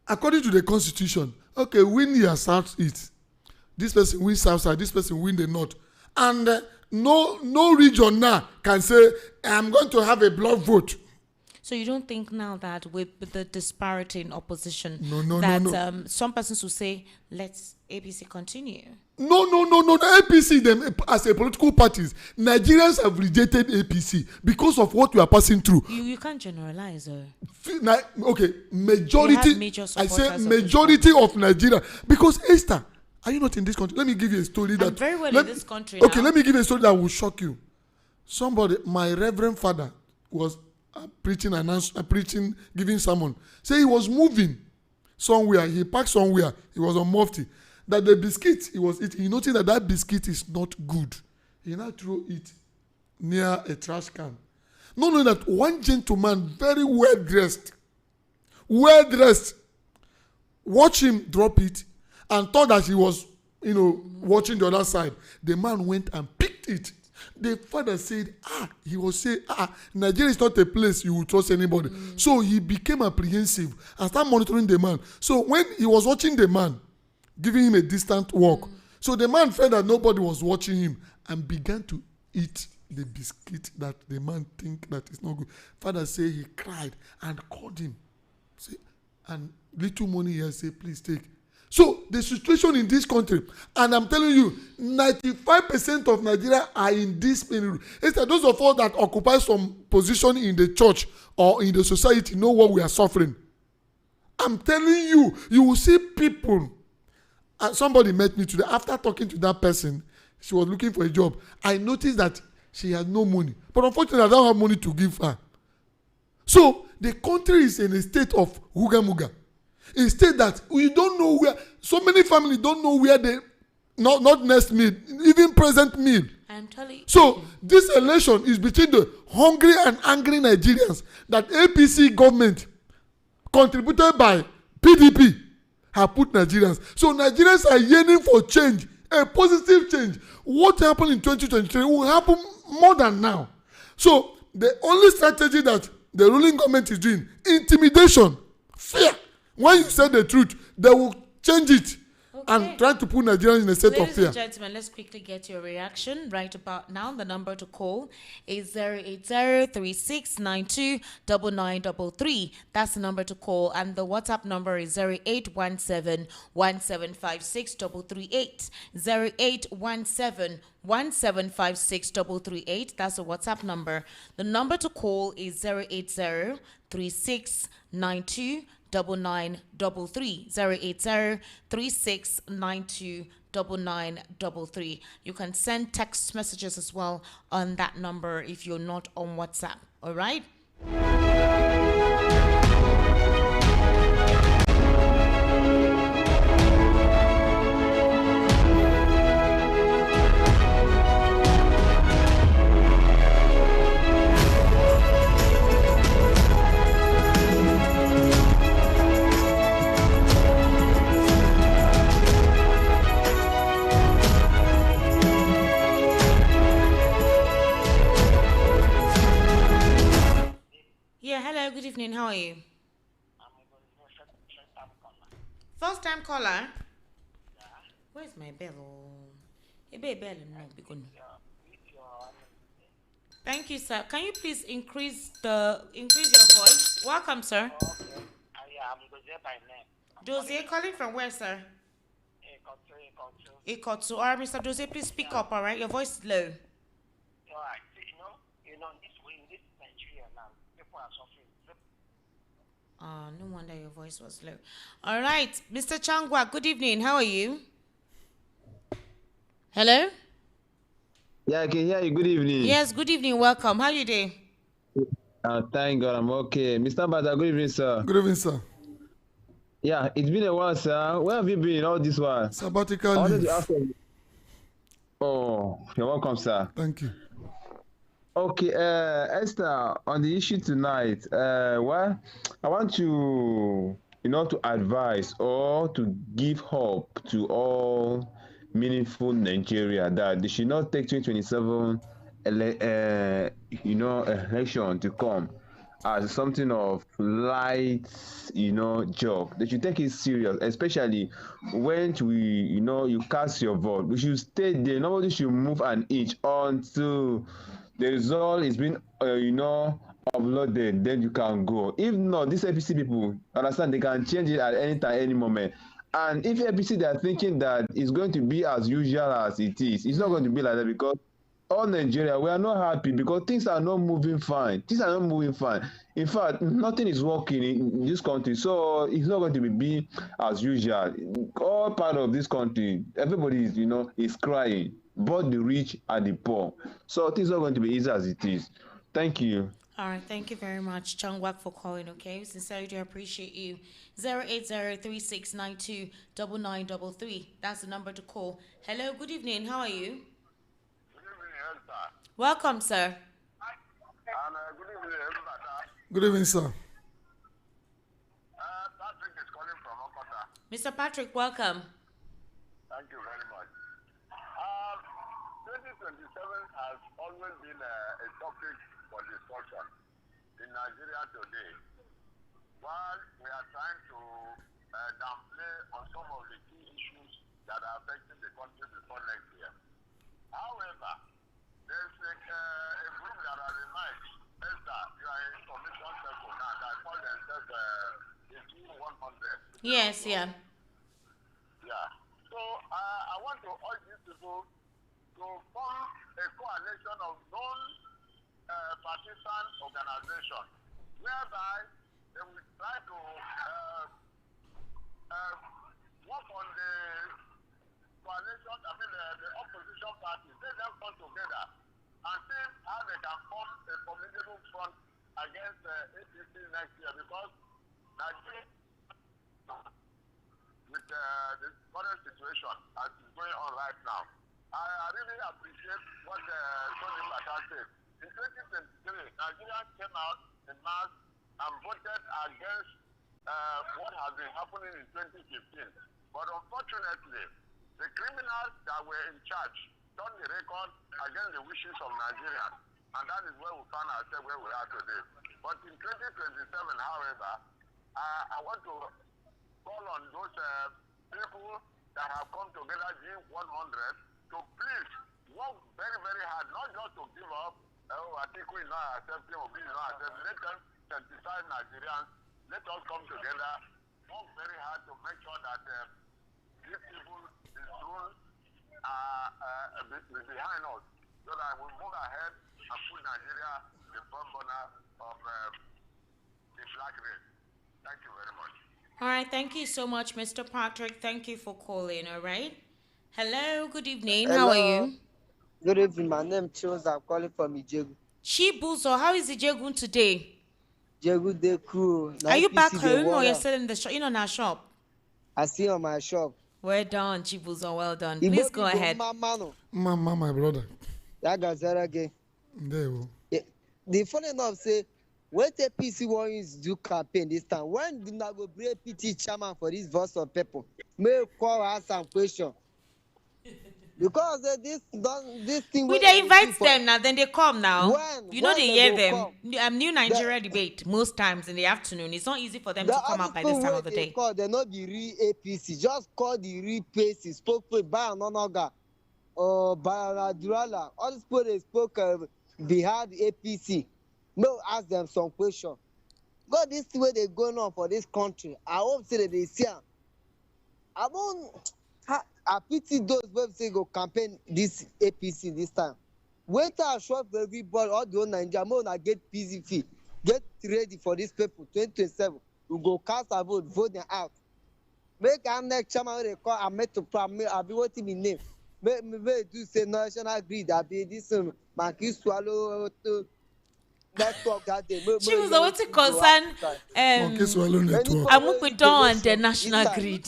according to the constitution, okay, win your South East. This person wins South Side. This person win the North. And no region now can say, I'm going to have a block vote. So you don't think now that with the disparity in opposition, No. some persons will say, let's APC continue? No. The APC, them as a political parties, Nigerians have rejected APC because of what we are passing through. You can't generalize, though. Okay, majority. major I say supporters of majority of Nigeria, because Esther, are you not in this country? Let me give you a story that. I'm very well in this country Okay, now. let me give you a story that will shock you. Somebody, my reverend father, was preaching, giving sermon. Say he was moving somewhere. He parked somewhere. He was on Mufti. That the biscuit he was eating, he noticed that biscuit is not good. He now threw it near a trash can. Not knowing that one gentleman, very well dressed, watched him drop it and thought that he was, watching the other side. The man went and picked it. The father said, he was saying, Nigeria is not a place you will trust anybody. So he became apprehensive and started monitoring the man. So when he was watching the man, giving him a distant walk, so the man felt that nobody was watching him and began to eat the biscuit that the man think that is not good. Father said he cried and called him. Say, and little money here, say, please take. So the situation in this country, and I'm telling you, 95% of Nigeria are in this pain. It's that those of us that occupy some position in the church or in the society know what we are suffering. I'm telling you, you will see people. And somebody met me today. After talking to that person, she was looking for a job. I noticed that she had no money. But unfortunately, I don't have money to give her. So the country is in a state of huga muga. Instead that we don't know where, so many families don't know where they, not next meal, even present meal. I'm telling you. So this election is between the hungry and angry Nigerians that APC government contributed by PDP have put Nigerians. So Nigerians are yearning for change, a positive change. What happened in 2023 will happen more than now. So the only strategy that the ruling government is doing, intimidation, fear. When you say the truth, they will change it and try to put Nigerians in a state of fear. Ladies and gentlemen, let's quickly get your reaction right about now. The number to call is 080-3692-9933. That's the number to call. And the WhatsApp number is 0817-1756-338. 0817-1756-338. That's the WhatsApp number. The number to call is 080-3692-9933. 080-3692-9933. You can send text messages as well on that number if you're not on WhatsApp. All right? Yeah, hello, good evening. How are you? First time caller? Where's my bell? Thank you, sir. Can you please increase your voice? Welcome, sir. I'm Jose by name. Jose, calling from where, sir? Ikotu. All right, Mr. Jose, please speak up, all right? Your voice is low. All right. In this Nigeria now, people are suffering. No wonder your voice was low. All right, Mr. Changwa, good evening. How are you? Hello? Yeah, I can hear you. Good evening. Yes, good evening. Welcome. How are you doing? Thank God, I'm okay. Mr. Bata, good evening, sir. Good evening, sir. Yeah, it's been a while, sir. Where have you been all this while? Sabbatical leave. Oh, you're welcome, sir. Thank you. Okay, Esther, on the issue tonight, well, I want to, to advise or to give hope to all meaningful Nigeria that they should not take 2027, election to come as something of light, job. They should take it serious, especially when you cast your vote. We should stay there. Nobody should move an inch until the result is being, uploaded, then you can go. If not, these APC people, understand, they can change it at any time, any moment. And if APC, they are thinking that it's going to be as usual as it is, it's not going to be like that, because all Nigeria, we are not happy because things are not moving fine. Things are not moving fine. In fact, nothing is working in this country, so it's not going to be as usual. All part of this country, everybody is, is crying, both the rich and the poor. So things are going to be easy as it is. Thank you. All right, thank you very much, Changwak, for calling. Okay, we sincerely do appreciate you. 08036929933. That's the number to call. Hello, good evening. How are you? Good evening, Esther. Welcome, sir. And good evening, everybody. Good evening, sir. Patrick is calling from Okota. Mr. Patrick, welcome. Thank you very much. 2027 has always been a topic for discussion in Nigeria today. While we are trying to downplay on some of the key issues that are affecting the country before next year. However, there's a group that has emerged. Esther, you are in information circle now that call themselves the Q100. Yes, yeah. Yeah. So I want to urge these people to form a coalition of non-partisan organizations whereby they will try to work on the coalition, the opposition parties. Let them come together and see how they can form a formidable front against APC next year, because Nigeria, with the current situation as is going on right now, I really appreciate what Tony Bata said. In 2023, Nigerians came out in mass and voted against what has been happening in 2015. But unfortunately, the criminals that were in charge turned the record against the wishes of Nigerians. And that is where we found ourselves where we are today. But in 2027, however, I want to call on those people that have come together, G100, to please work very, very hard, not just to give up, I think we're not accepting, or we're not accepting. Let them sensitize Nigerians. Let us come together, work very hard to make sure that these people, these rules are behind us, so that we move ahead and put Nigeria in the front burner of the black race. Thank you very much. All right, thank you so much, Mr. Patrick. Thank you for calling, all right? Hello, good evening. Hello. How are you? Good evening. My name is Chills. I'm calling from Ijegu. Chibuzo, how is Ijegun today? Ijegu de crew. Are you back home or you're still in the shop? In on our shop? I see on my shop. Well done, Chibuzo. Well done. Please go ahead. Mama, my brother. That guy's again. There we go. The funny enough say, when the PC wants to do campaign this time, when did not go bring PT chairman for this voice of people? May call ask some question. Because this thing. They invite them now, then they come now. When they hear them. New Nigeria debate most times in the afternoon. It's not easy for them to come out by this time of the day. They not be real APC. Just call the real PC. Spoke by Anonaga or by Durala. All these people they spoke behind APC. No, ask them some question. God, this way they going on for this country. I hope say that they see. I won't. I pity those who say go campaign this APC this time. Wait a short for everybody, all the whole Nigeria, more na get PCF. Get ready for this people, 2027. We go cast a vote them out. Make our next chairman they call I met to prime. I be what me name. May do say national grid. I be this Monkey swallow to network that day. She was what to concern Monkey swallow network. Amukudon and the national grid.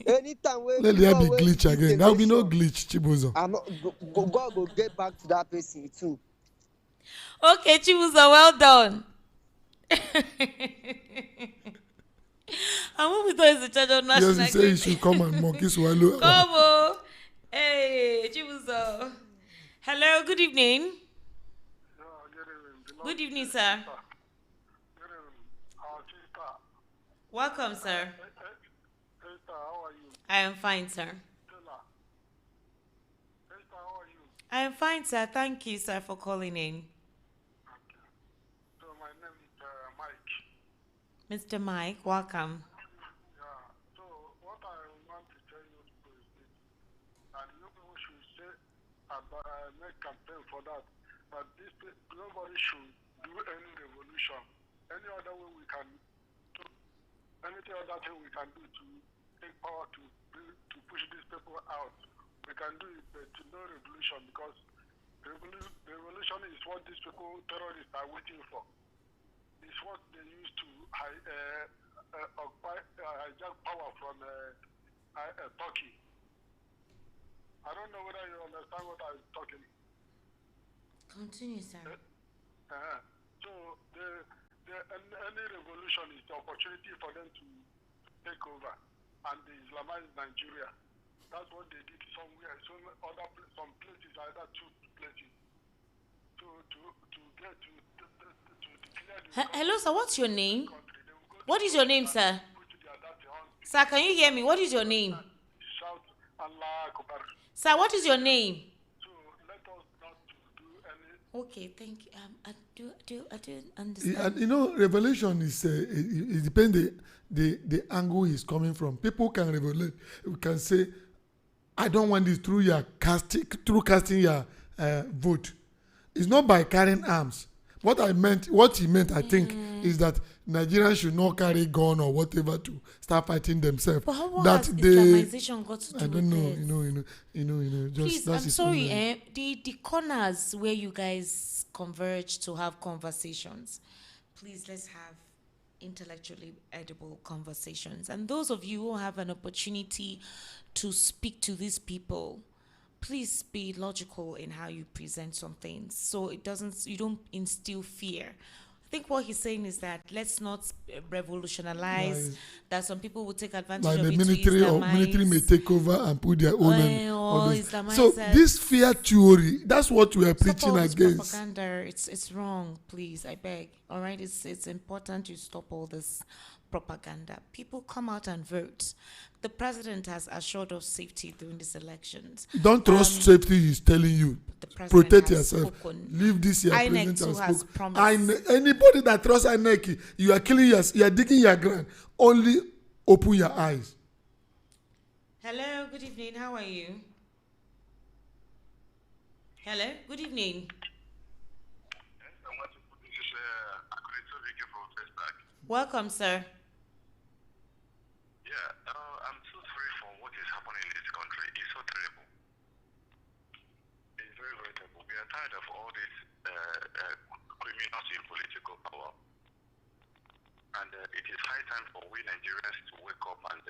Anytime let there be glitch again. There will be no glitch, Chibuzo. God will get back to that person too. Okay, Chibuzo, well done. Amukudon is the charge of national grid. Yes, he say he should come and monkey swallow. Come on. Hey, Chibuzo. Hello, good evening. Good evening, sir. Welcome, sir. I am fine, sir. I am fine, sir. Thank you, sir, for calling in. So Mr. Mike, welcome. So what I want to tell you is this, and you people should say about make campaign for that. But nobody should do any revolution. Any other way we can do, anything other thing we can do to take power to push these people out, we can do it, but no revolution, because revolution is what these people terrorists are waiting for. It's what they use to hijack power from Turkey. I don't know whether you understand what I'm talking. Continue, sir. So any revolution is the opportunity for them to take over and Islamize Nigeria. That's what they did somewhere. Some places, either two places, to get to declare the Hello, sir. What's your name? What is your name, sir? Sir, can you hear me? What is your name? shout Allah Akbar. Sir, what is your name? So let us not do any. Okay, thank you. I do understand. And you know, revelation is it depends the angle he's coming from. People can revelate. We can say, I don't want this through casting your vote. It's not by carrying arms. What he meant, I think, is that Nigerians should not carry gun or whatever to start fighting themselves. But how that has Islamization got to do I don't know, with you know. Just Please, that's I'm his sorry, own the corners where you guys converge to have conversations, please let's have intellectually edible conversations. And those of you who have an opportunity to speak to these people, please be logical in how you present some things, so you don't instill fear. I think what he's saying is that let's not revolutionize. That some people will take advantage like of the it military to or military may Islamize. take over and put their own and all this. Islamize So us. this fear theory, that's what we are Stop all preaching this against. propaganda. It's wrong. Please, I beg. All right, it's important you stop all this propaganda. People come out and vote. The president has assured us safety during these elections. Don't trust safety. He's telling you. The president Protect has yourself. spoken. Leave this year. INEC President too has has spoken. promised. Anybody that trusts INEC, you are killing you are digging your ground. Only open your eyes. Hello, good evening. How are you? Hello, good evening. Welcome, sir. I'm so sorry for what is happening in this country. It's so terrible. It's very, very terrible. We are tired of all these criminals in political power. And it is high time for we Nigerians to wake up and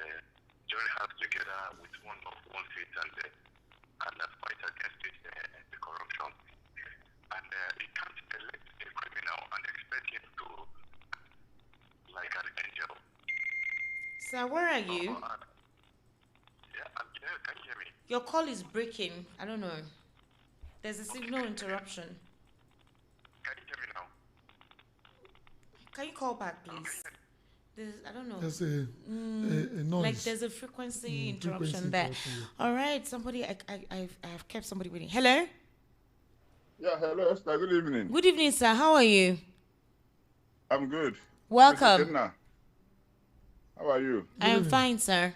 join hands together with one faith and fight against the corruption. And we can't elect a criminal and expect him to like an angel. Sir, where are you? Yeah, I'm here. Can you hear me? Your call is breaking. I don't know. There's a signal interruption. Can you hear me now? Can you call back, please? I don't know. There's a noise. Like there's a frequency interruption frequency there. interruption, All right, somebody, I have kept somebody waiting. Hello? Yeah, hello, Esther. Good evening. Good evening, sir. How are you? I'm good. Welcome. Mr. Kenna, how are you? I am fine, sir.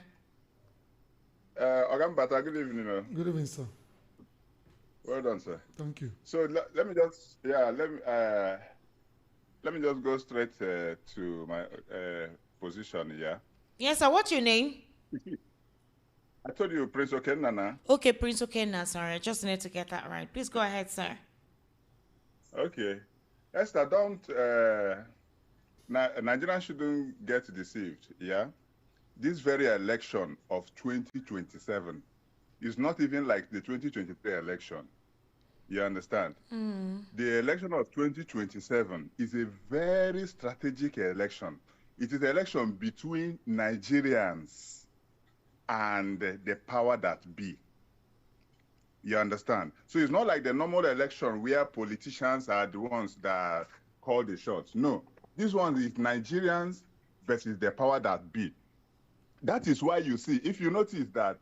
Ogambata, good evening. Good evening, sir. Well done, sir. Thank you. So let me just, let me just go straight to my position here. Yes, sir. What's your name? I told you Prince Okenana. Okay, Prince Okenna. Sorry, I just need to get that right. Please go ahead, sir. Okay. Esther, don't, Nigerians shouldn't get deceived, yeah? This very election of 2027 is not even like the 2023 election. You understand? The election of 2027 is a very strategic election. It is an election between Nigerians and the power that be. You understand? So it's not like the normal election where politicians are the ones that call the shots. No, this one is Nigerians versus the power that be. That is why you see, if you notice that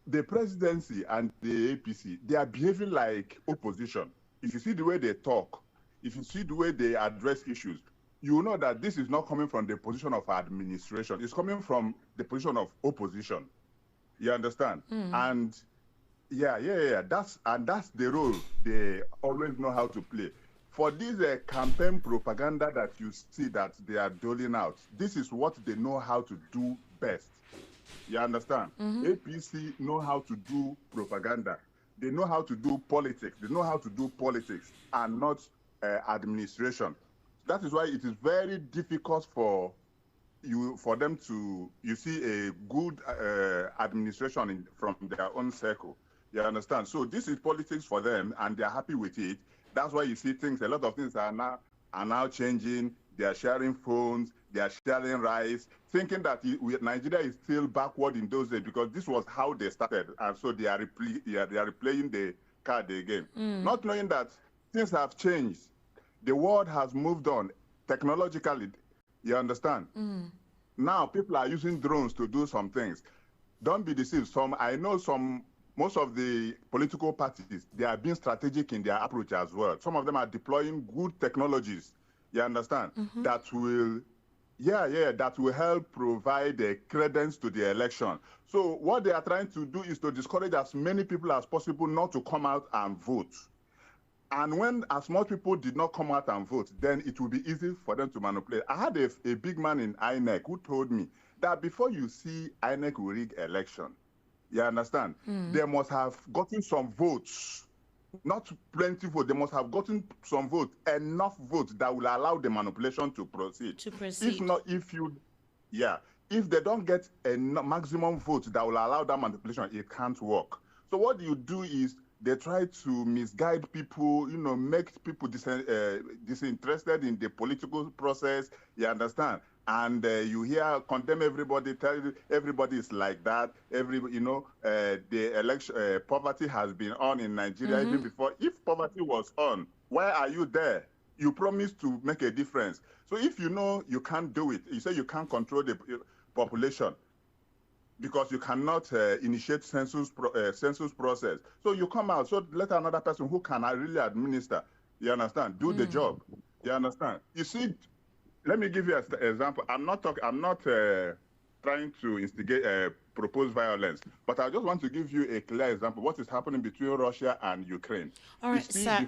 the presidency and the APC, they are behaving like opposition. If you see the way they talk, if you see the way they address issues, you know that this is not coming from the position of administration. It's coming from the position of opposition. You understand? And that's the role they always know how to play. For this campaign propaganda that you see that they are doling out, this is what they know how to do best. You understand? APC know how to do propaganda. They know how to do politics. They know how to do politics and not administration. That is why it is very difficult for them to see a good administration from their own circle. You understand? So this is politics for them, and they're happy with it. That's why you see things. A lot of things are now changing. They are sharing phones. They are sharing rice, thinking that Nigeria is still backward in those days because this was how they started, and so they are replaying the card again, not knowing that things have changed. The world has moved on technologically. You understand? Now people are using drones to do some things. Don't be deceived. Most of the political parties, they are being strategic in their approach as well. Some of them are deploying good technologies. You understand? That will help provide a credence to the election. So what they are trying to do is to discourage as many people as possible not to come out and vote. And when as much people did not come out and vote, then it will be easy for them to manipulate. I had a big man in INEC who told me that before you see INEC will rig election, you understand, they must have gotten some votes, not plenty votes. They must have gotten some votes, enough votes that will allow the manipulation to proceed. If they don't get a maximum vote that will allow that manipulation, it can't work. So what you do is they try to misguide people, make people disinterested in the political process. You understand? And you hear condemn everybody, tell everybody is like that. The election poverty has been on in Nigeria even before. If poverty was on, why are you there? You promised to make a difference. So if you know you can't do it, you say you can't control the population because you cannot initiate census process. So you come out, so let another person who can really administer, you understand, do the job. You understand? You see, let me give you an example. I'm not trying to instigate, propose violence, but I just want to give you a clear example. What is happening between Russia and Ukraine? All right, sir.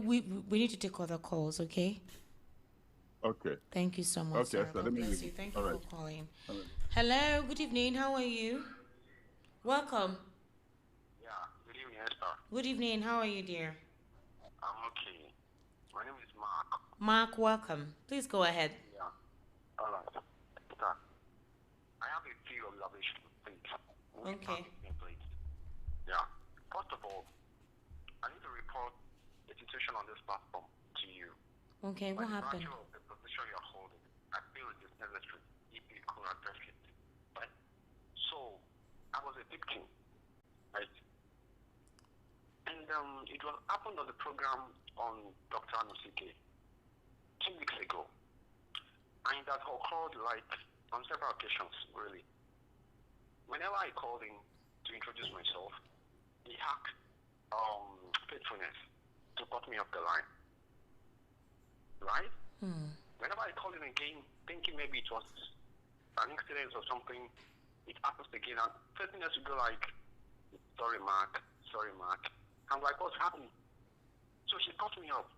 We need to take other calls, okay? Okay. Thank you so much, okay, sir. God bless you. Thank you for calling. Hello, good evening. How are you? Welcome. Yeah, good evening, Esther. Good evening. How are you, dear? I'm okay. My name is Mark. Mark, welcome. Please go ahead. Yeah. All right. Esther, I have a few observations, please. Okay. Please. Yeah. First of all, I need to report the situation on this platform to you. Okay, what happened? By the position you're holding, I feel it is necessary if you could address it. Right? So, I was a victim, right? And it was happened on the program on Dr. Anosike 2 weeks ago. And that occurred on several occasions, really. Whenever I called him to introduce myself, he hacked faithfulness to cut me off the line. Right? Whenever I call him again, thinking maybe it was an incident or something, it happens again. And first thing has to go sorry, Mark. I'm like, what's happening? So she cut me up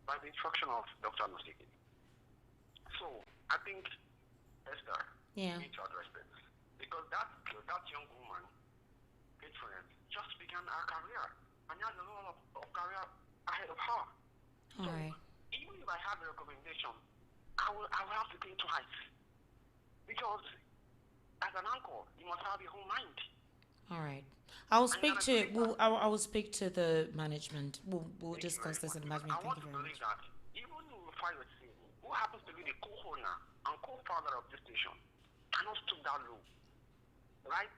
by the instruction of Dr. Anosike. So I think, Esther, you need to address this. Because that young woman, Patroness, just began her career. And she has a lot of career ahead of her. All right. Even if I have a recommendation, I will have to think twice. Because as an uncle, you must have your own mind. All right. I will speak to the management. We'll discuss this in the management. I want to believe that even if we find a thing, who happens to be the co-owner and co-founder of this station cannot stoop that low. Right?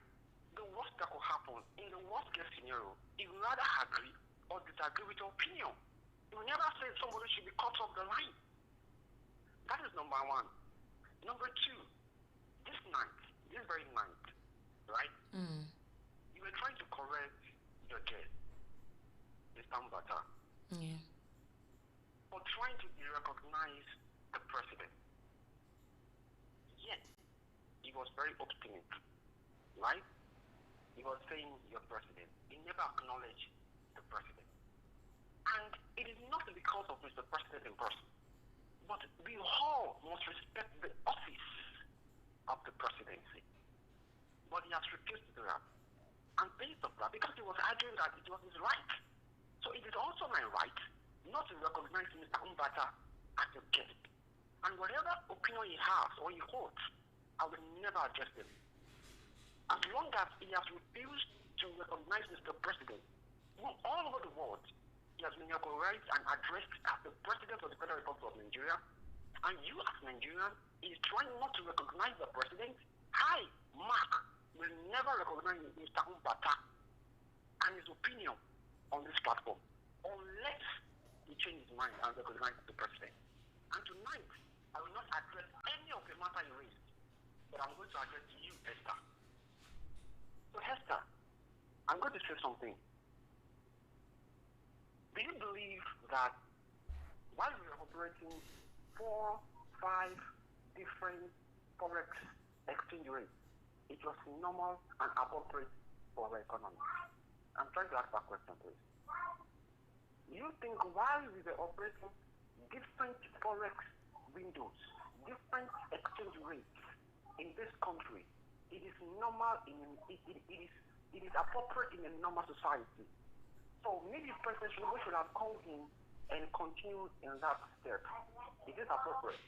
The worst that could happen, in the worst case scenario, you would rather agree or disagree with your opinion. You never say somebody should be cut off the line. That is number one. Number two, this very night, right? You were trying to correct your guest, the Stambata. Yeah. For trying to recognize the president. Yet, he was very obstinate, right? He was saying, your president. He never acknowledged the president. And it is not because of Mr. President in person, but we all must respect the office of the presidency. But he has refused to do that. And based on that, because he was arguing that it was his right. So it is also my right not to recognize Mr. Umbata as a guest. And whatever opinion he has or he holds, I will never address him. As long as he has refused to recognize Mr. President, all over the world, he has been recognized and addressed as the President of the Federal Republic of Nigeria. And you as Nigerian is trying not to recognize the President. I, Mark, will never recognize Mr. Umbata and his opinion on this platform unless he changes his mind and recognizes the President. And tonight, I will not address any of the matter you raised, but I'm going to address you, Esther. So, Esther, I'm going to say something. Do you believe that while we are operating 4, 5 different forex exchange rates, it was normal and appropriate for our economy? I'm trying to ask that question, please. You think while we were operating different forex windows, different exchange rates in this country, it is normal, it is appropriate in a normal society? So maybe President Tinubu should have called him and continued in that step. It is appropriate.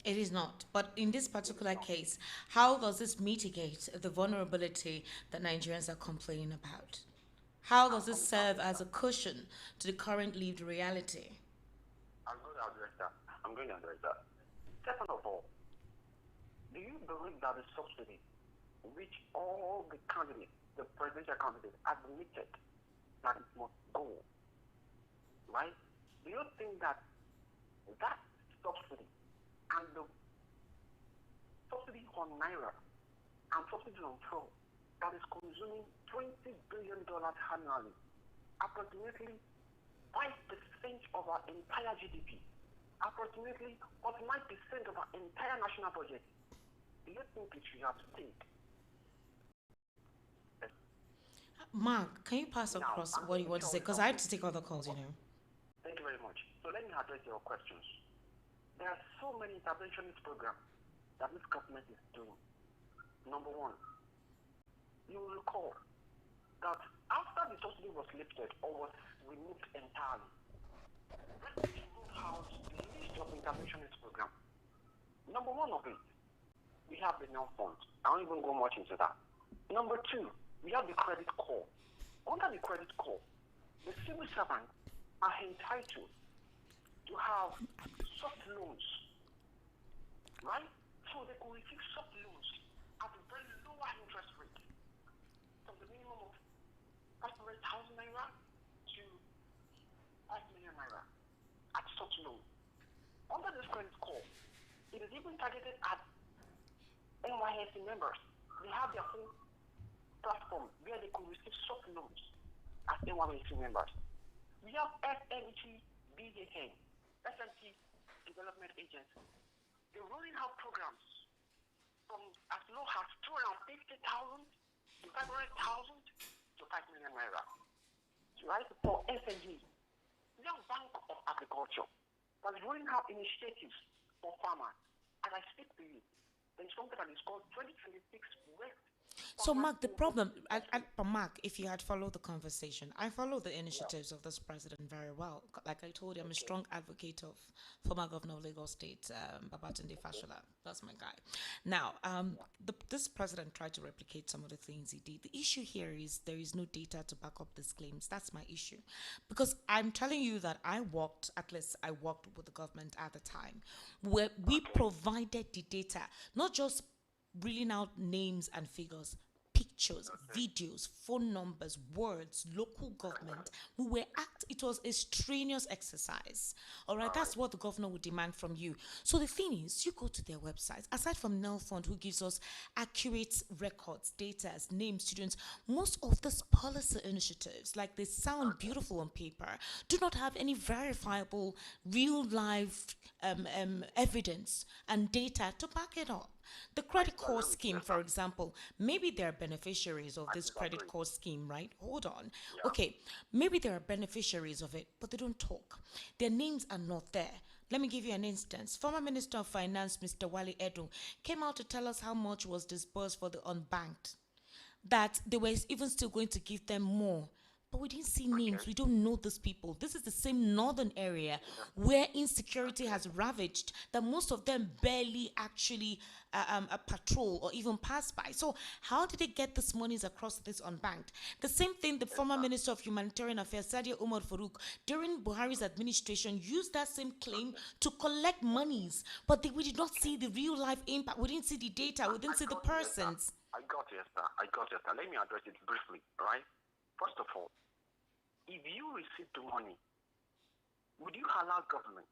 It is not. But in this particular case, how does this mitigate the vulnerability that Nigerians are complaining about? How does this serve as a cushion to the current lived reality? I'm going to address that. Second of all, do you believe that the subsidy which all the candidates, the presidential candidates, admitted that it must go, right? Do you think that that subsidy and the subsidy on Naira and subsidy on fuel that is consuming $20 billion annually, approximately 5% of our entire GDP, approximately 49% of our entire national budget, do you think it should have stayed? Mark, can you pass across what you want to say? Because I have to take other calls, you know. Thank you very much. So let me address your questions. There are so many interventionist programs that this government is doing. Number one, you will recall that after the subsidy was lifted or was removed entirely, President Tinubu has the list of interventionist programs. Number one of it, we have the NEL fund. I won't even go much into that. Number two, we have the credit call. Under the credit call, the civil servants are entitled to have soft loans, right? So they could receive soft loans at a very lower interest rate, from the minimum of 500,000 naira to 5 million naira at soft loan. Under this credit call, it is even targeted at NYSC members. They have their own platform where they could receive soft loans as NYSC members. We have SMT BAN, SMT Development Agency. They're rolling out programs from as low as 250,000 to 500,000 to 5 million naira. Right? For SMG, we have Bank of Agriculture that is rolling out initiatives for farmers. As I speak to you, there is something that is called 2026 West. So, Mark, the problem, but Mark, if you had followed the conversation, I follow the initiatives of this president very well. Like I told you, I'm a strong advocate of former governor of Lagos State, Babatunde Fashola. That's my guy. Now, this president tried to replicate some of the things he did. The issue here is there is no data to back up these claims. That's my issue. Because I'm telling you that I worked with the government at the time, where we provided the data, not just reeling out names and figures, pictures. pictures, videos, phone numbers, words, local government. It was a strenuous exercise. All right, that's what the governor would demand from you. So the thing is, you go to their website. Aside from Nel Fund, who gives us accurate records, data, names, students, most of these policy initiatives, like they sound beautiful on paper, do not have any verifiable, real life evidence and data to back it up. The credit core scheme, for example, maybe they're beneficiaries of this credit core scheme, right? Hold on. Okay, maybe they are beneficiaries of it, but they don't talk. Their names are not there. Let me give you an instance. Former Minister of Finance, Mr. Wale Edu, came out to tell us how much was disbursed for the unbanked, that they were even still going to give them more. But we didn't see names. We don't know these people. This is the same northern area where insecurity has ravaged, that most of them barely actually patrol or even pass by. So how did they get these monies across this unbanked? The same thing the former Minister of Humanitarian Affairs, Sadia Umar Farouk, during Buhari's administration, used that same claim to collect monies. But we did not see the real life impact. We didn't see the data. We didn't see the persons. I got you, Esther. Let me address it briefly, right? First of all, if you receive the money, would you allow government,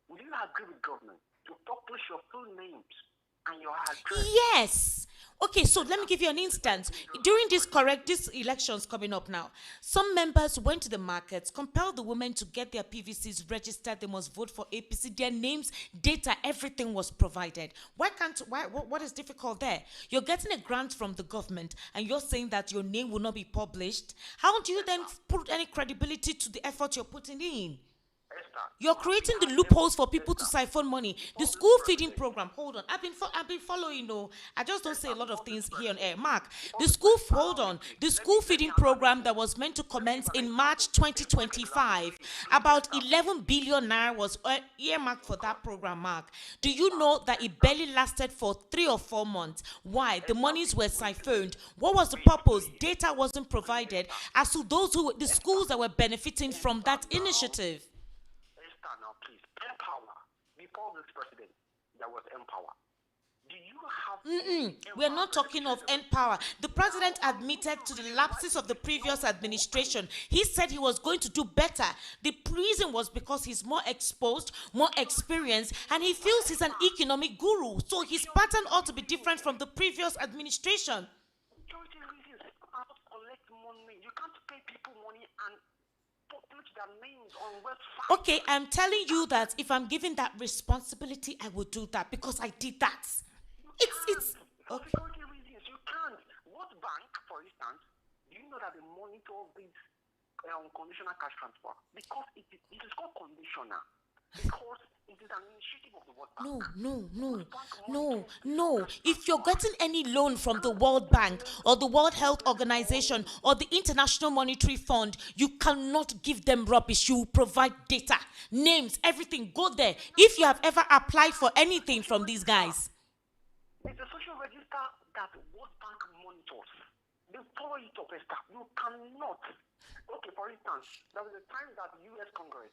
would you agree with government to publish your full names and your address? Yes. Okay, so let me give you an instance. During these elections coming up now, some members went to the markets, compelled the women to get their PVCs registered. They must vote for APC. Their names, data, everything was provided. What is difficult there? You're getting a grant from the government and you're saying that your name will not be published. How do you then put any credibility to the effort you're putting in? You're creating the loopholes for people to siphon money. The school feeding program, hold on. I've been following, I just don't say a lot of things here on air. Mark, the school feeding program that was meant to commence in March 2025, about 11 billion naira was earmarked for that program, Mark. Do you know that it barely lasted for 3 or 4 months? Why? The monies were siphoned. What was the purpose? Data wasn't provided as to the schools that were benefiting from that initiative. Now, please, Empower. Before this president, there was Empower. Do you have? We're not talking of Empower. The president admitted to the lapses of the previous administration. He said he was going to do better. The reason was because he's more exposed, more experienced, and he feels he's an economic guru. So his pattern ought to be different from the previous administration. Security reasons. You cannot collect money. You can't pay people money and publish their names on websites. Okay, I'm telling you that if I'm given that responsibility, I will do that because I did that. It's for security reasons. You can't. What bank, for instance, do you know that they monitor this conditional cash transfer? Because it is called conditional. Because it is an initiative of the World Bank. No. If you're getting any loan from the World Bank or the World Health Organization or the International Monetary Fund, you cannot give them rubbish. You provide data, names, everything. Go there. If you have ever applied for anything from these guys. It's a social register that World Bank monitors. They follow it up, Esther. You cannot. Okay, for instance, there was a time that the U.S. Congress.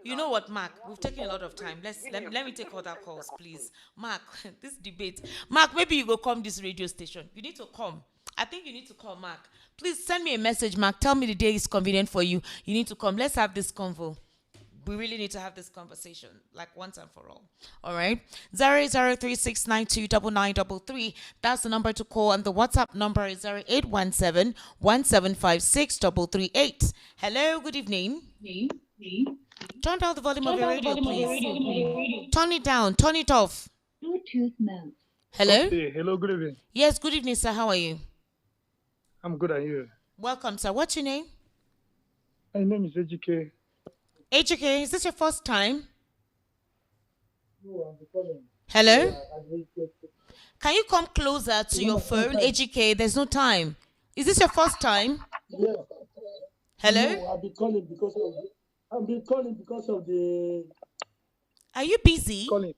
You know what, Mark? We've taken a lot of time. Let me take other calls, please. Mark, this debate. Mark, maybe you go come this radio station. You need to come. I think you need to call Mark. Please send me a message, Mark. Tell me the day is convenient for you. You need to come. Let's have this convo. We really need to have this conversation, like once and for all. All right? 08036929933. That's the number to call, and the WhatsApp number is 0817-1756-338. Hello, good evening. Turn down the volume of your radio, please. Turn it down. Turn it off. Bluetooth mode. Hello? Okay, hello, good evening. Yes, good evening, sir. How are you? I'm good, and you? Welcome, sir. What's your name? My name is Ejike. Ejike, is this your first time? No, I'm calling. Hello? Can you come closer to your phone, Ejike? There's no time. Is this your first time? Yeah. Hello? No, I've been calling because of the... Are you busy? Calling.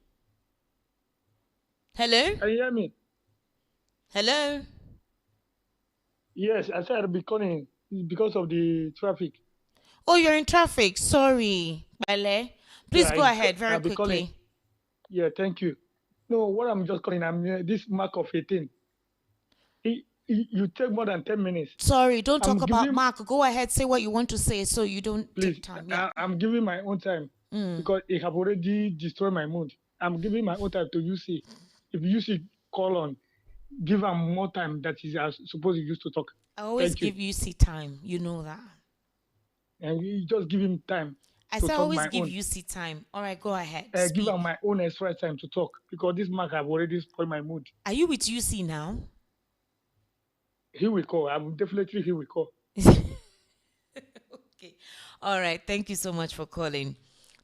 Hello? Can you hear me? Hello? Yes, I said I'll be calling because of the traffic. Oh, you're in traffic. Sorry. Bale. Please go ahead very quickly. Calling. Yeah, thank you. No, what I'm just calling, I'm this mark of 18. you take more than 10 minutes. Sorry, don't I'm talk about giving, Mark. Go ahead, say what you want to say so you don't please, take time. Yeah. I'm giving my own time because it have already destroyed my mood. I'm giving my own time to UC. If UC call on, give him more time that he's supposed to use to talk. I always Thank you. give UC time. You know that. And you just give him time I to say I talk always my give own. UC time. All right, go ahead. Give Speak. him my own extra time to talk because this Mark have already spoiled my mood. Are you with UC now? He will call. He will call. Okay. All right. Thank you so much for calling.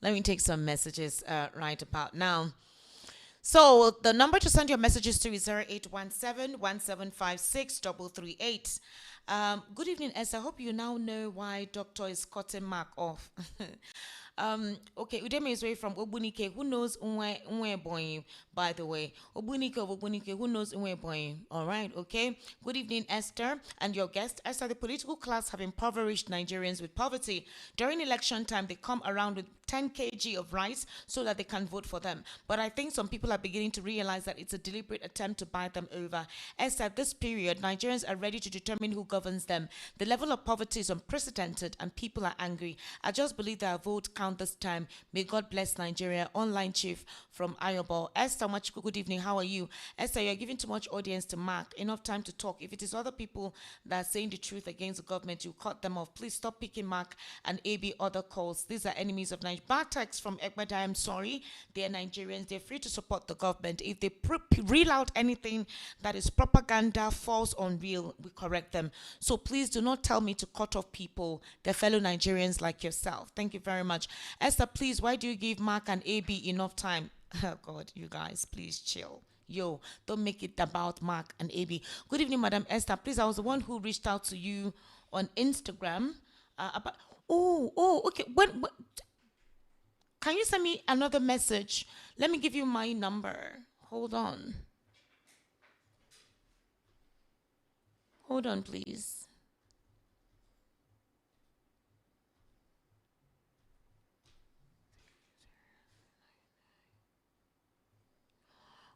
Let me take some messages right about now. So the number to send your messages to is 0817-1756-338. Good evening, S. I hope you now know why Doctor is cutting Mark off. Okay, Udemy is way from Obunike. Who knows Unwe Boy, by the way? Obunike of Obunike, who knows Unwe Boy? All right, okay. Good evening, Esther, and your guest. Esther, the political class have impoverished Nigerians with poverty. During election time, they come around with 10 kg of rice so that they can vote for them. But I think some people are beginning to realize that it's a deliberate attempt to buy them over. As at this period, Nigerians are ready to determine who governs them. The level of poverty is unprecedented and people are angry. I just believe that our vote count this time. May God bless Nigeria. Online chief from Ayobo. Esther Machiku, good evening. How are you? Esther, you're giving too much audience to Mark. Enough time to talk. If it is other people that are saying the truth against the government, you cut them off. Please stop picking Mark and AB other calls. These are enemies of Nigeria. Bartex from Egbeda, I'm sorry. They're Nigerians. They're free to support the government. If they reel out anything that is propaganda, false, unreal, we correct them. So please do not tell me to cut off people, their fellow Nigerians like yourself. Thank you very much. Esther, please, why do you give Mark and AB enough time? Oh God, you guys, please chill. Yo, don't make it about Mark and AB. Good evening, Madam Esther. Please, I was the one who reached out to you on Instagram. Okay. When can you send me another message? Let me give you my number. Hold on. Hold on, please.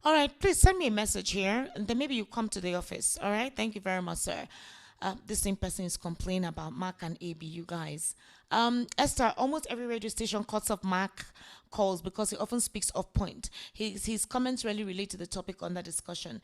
All right, please send me a message here, and then maybe you come to the office. All right, thank you very much, sir. This same person is complaining about Mark and AB, you guys. Esther, almost every radio station cuts off Mark calls because he often speaks off point. His comments really relate to the topic under discussion.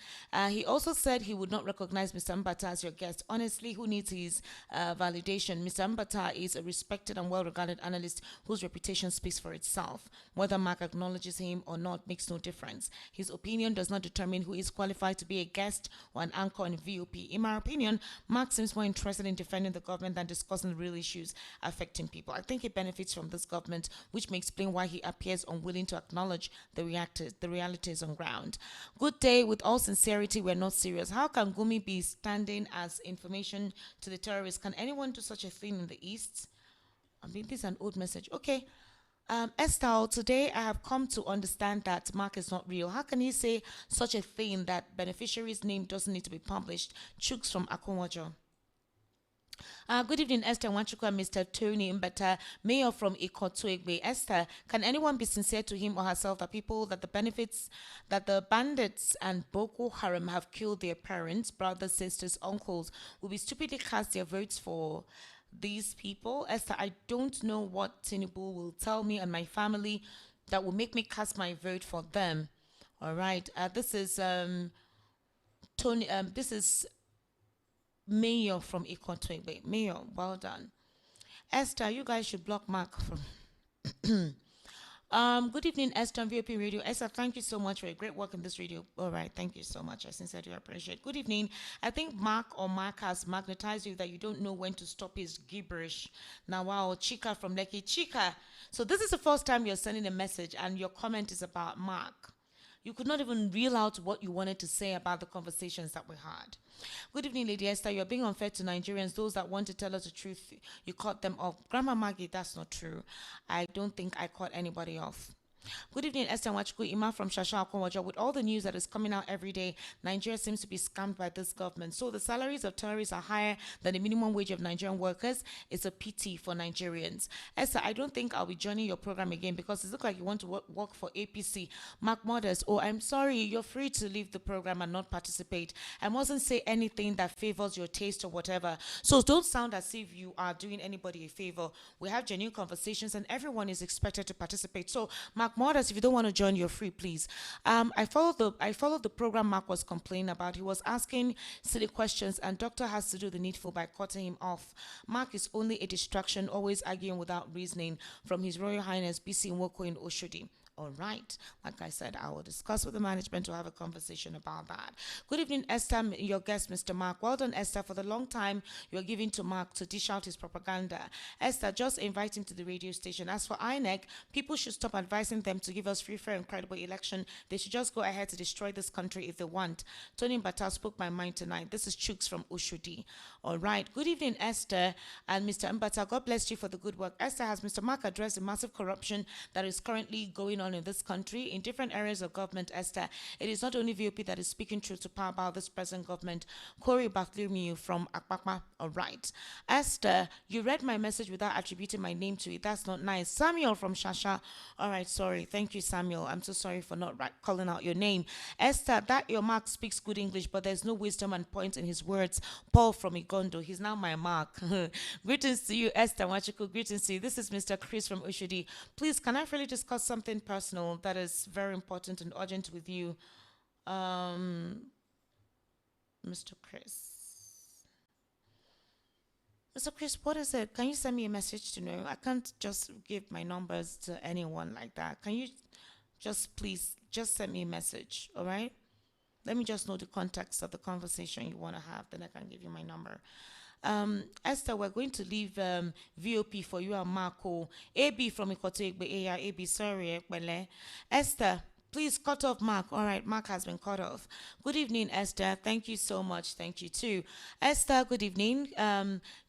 He also said he would not recognize Mr. Mbata as your guest. Honestly, who needs his validation? Mr. Mbata is a respected and well-regarded analyst whose reputation speaks for itself. Whether Mark acknowledges him or not makes no difference. His opinion does not determine who is qualified to be a guest or an anchor on VOP. In my opinion, Mark seems more interested in defending the government than discussing the real issues affecting people. I think he benefits from this government, which may explain why he appears unwilling to acknowledge the realities on ground. Good day. With all sincerity, we're not serious. How can Gumi be standing as information to the terrorists? Can anyone do such a thing in the East? I mean, this is an old message. Okay. Estelle, today I have come to understand that Mark is not real. How can he say such a thing that beneficiary's name doesn't need to be published? Chooks from Akonwajo. Good evening, Esther Wanchukwu and Mr. Tony Mbata, Mayor from Ikotuegbe. Esther, can anyone be sincere to him or herself that the bandits and Boko Haram have killed their parents, brothers, sisters, uncles, will be stupidly cast their votes for these people? Esther, I don't know what Tinubu will tell me and my family that will make me cast my vote for them. All right. This is Tony. This is Mayor from Ikotuegbe. Mayor, well done. Esther, you guys should block Mark from. Good evening, Esther on VOP Radio. Esther, thank you so much for your great work in this radio. All right, thank you so much. I sincerely appreciate it. Good evening. I think Mark has magnetized you that you don't know when to stop his gibberish. Now, wow, Chika from Lekki. Chika, so this is the first time you're sending a message and your comment is about Mark. You could not even reel out what you wanted to say about the conversations that we had. Good evening, Lady Esther. You're being unfair to Nigerians. Those that want to tell us the truth, you cut them off. Grandma Maggie, that's not true. I don't think I cut anybody off. Good evening, Esther Wachuku Ima from Shasha Akwawaja. With all the news that is coming out every day, Nigeria seems to be scammed by this government. So the salaries of terrorists are higher than the minimum wage of Nigerian workers. It's a pity for Nigerians. Esther, I don't think I'll be joining your program again because it looks like you want to work for APC. Mark Modest, oh, I'm sorry, you're free to leave the program and not participate. I mustn't say anything that favors your taste or whatever. So don't sound as if you are doing anybody a favor. We have genuine conversations and everyone is expected to participate. So Mark Modest, if you don't want to join, you're free, please. I followed the program Mark was complaining about. He was asking silly questions and Doctor has to do the needful by cutting him off. Mark is only a distraction, always arguing without reasoning, from His Royal Highness BC Nwoko in Oshodi. All right. Like I said, I will discuss with the management to have a conversation about that. Good evening, Esther, your guest, Mr. Mark. Well done, Esther, for the long time you're giving to Mark to dish out his propaganda. Esther, just invite him to the radio station. As for INEC, people should stop advising them to give us free, fair, and credible election. They should just go ahead to destroy this country if they want. Tony Mbata spoke my mind tonight. This is Chooks from Ushudi. All right. Good evening, Esther and Mr. Mbata. God bless you for the good work. Esther, has Mr. Mark addressed the massive corruption that is currently going on in this country in different areas of government? Esther, it is not only VOP that is speaking truth to power about this present government. Corey Bartholomew from Akpakma. All right. Esther, you read my message without attributing my name to it. That's not nice. Samuel from Shasha. All right, sorry. Thank you, Samuel. I'm so sorry for not calling out your name. Esther, that your Mark speaks good English, but there's no wisdom and point in his words. Paul from Igondo. He's now my Mark. Greetings to you, Esther Wachuku. Greetings to you. This is Mr. Chris from Ushudi. Please, can I really discuss something personal that is very important and urgent with you, Mr. Chris? Mr. Chris, what is it? Can you send me a message to know? I can't just give my numbers to anyone like that. Can you just please just send me a message, all right? Let me just know the context of the conversation you want to have, then I can give you my number. Esther, we're going to leave VOP for you and Marco. AB from Ikoto Egbe. AB, sorry, Ekbele. Esther, please cut off Mark. All right, Mark has been cut off. Good evening, Esther. Thank you so much. Thank you too. Esther, good evening.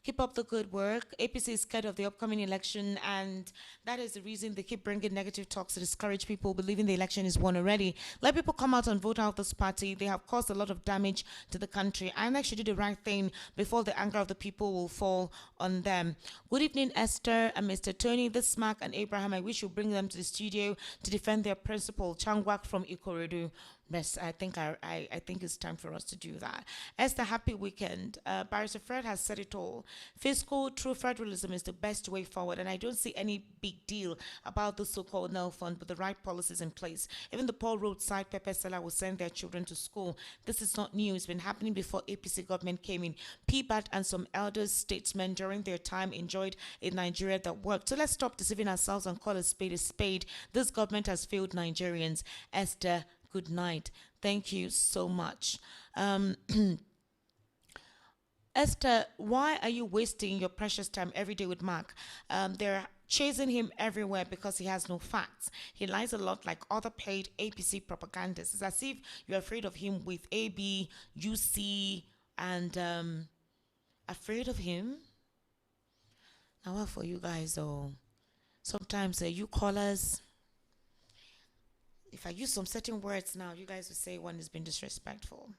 Keep up the good work. APC is scared of the upcoming election, and that is the reason they keep bringing negative talks to discourage people believing the election is won already. Let people come out and vote out this party. They have caused a lot of damage to the country. I actually do the right thing before the anger of the people will fall on them. Good evening, Esther and Mr. Tony. This Mark and Abraham, I wish you bring them to the studio to defend their principal. Changwak from Ikorodu. Yes, I think it's time for us to do that. Esther, happy weekend. Barrister Fred has said it all. Fiscal true federalism is the best way forward, and I don't see any big deal about the so-called NEL fund with the right policies in place. Even the poor roadside pepper seller will send their children to school. This is not new. It's been happening before APC government came in. PBAT and some elders statesmen during their time enjoyed a Nigeria that worked. So let's stop deceiving ourselves and call a spade a spade. This government has failed Nigerians. Esther, good night. Thank you so much. Esther, why are you wasting your precious time every day with Mark? They're chasing him everywhere because he has no facts. He lies a lot like other paid APC propagandists. It's as if you're afraid of him with AB, UC, and afraid of him. Now, what for you guys, sometimes you callers, if I use some certain words now, you guys will say one has been disrespectful.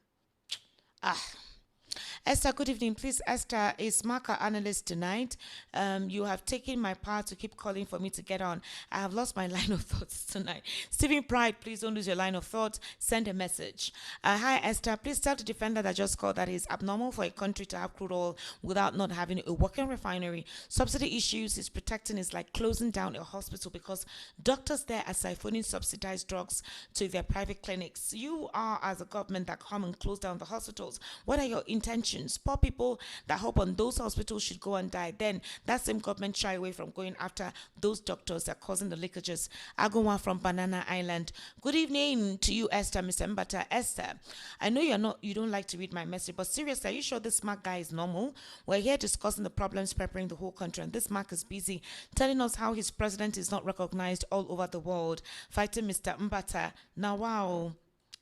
Esther, good evening. Please, Esther, is Mark our analyst tonight? You have taken my part to keep calling for me to get on. I have lost my line of thoughts tonight. Stephen Pride, please don't lose your line of thoughts. Send a message. Hi, Esther. Please tell the defender that just called that it's abnormal for a country to have crude oil without not having a working refinery. Subsidy issues is protecting is like closing down a hospital because doctors there are siphoning subsidized drugs to their private clinics. You are, as a government, that come and close down the hospitals. What are your intentions? Poor people that hope on those hospitals should go and die. Then that same government shy away from going after those doctors that are causing the leakages. Agonwa from Banana Island. Good evening to you, Esther, Mr. Mbata. Esther, I know you don't like to read my message, but seriously, are you sure this smart guy is normal? We're here discussing the problems peppering the whole country, and this Mark is busy telling us how his president is not recognized all over the world, fighting Mr. Mbata. Now, wow.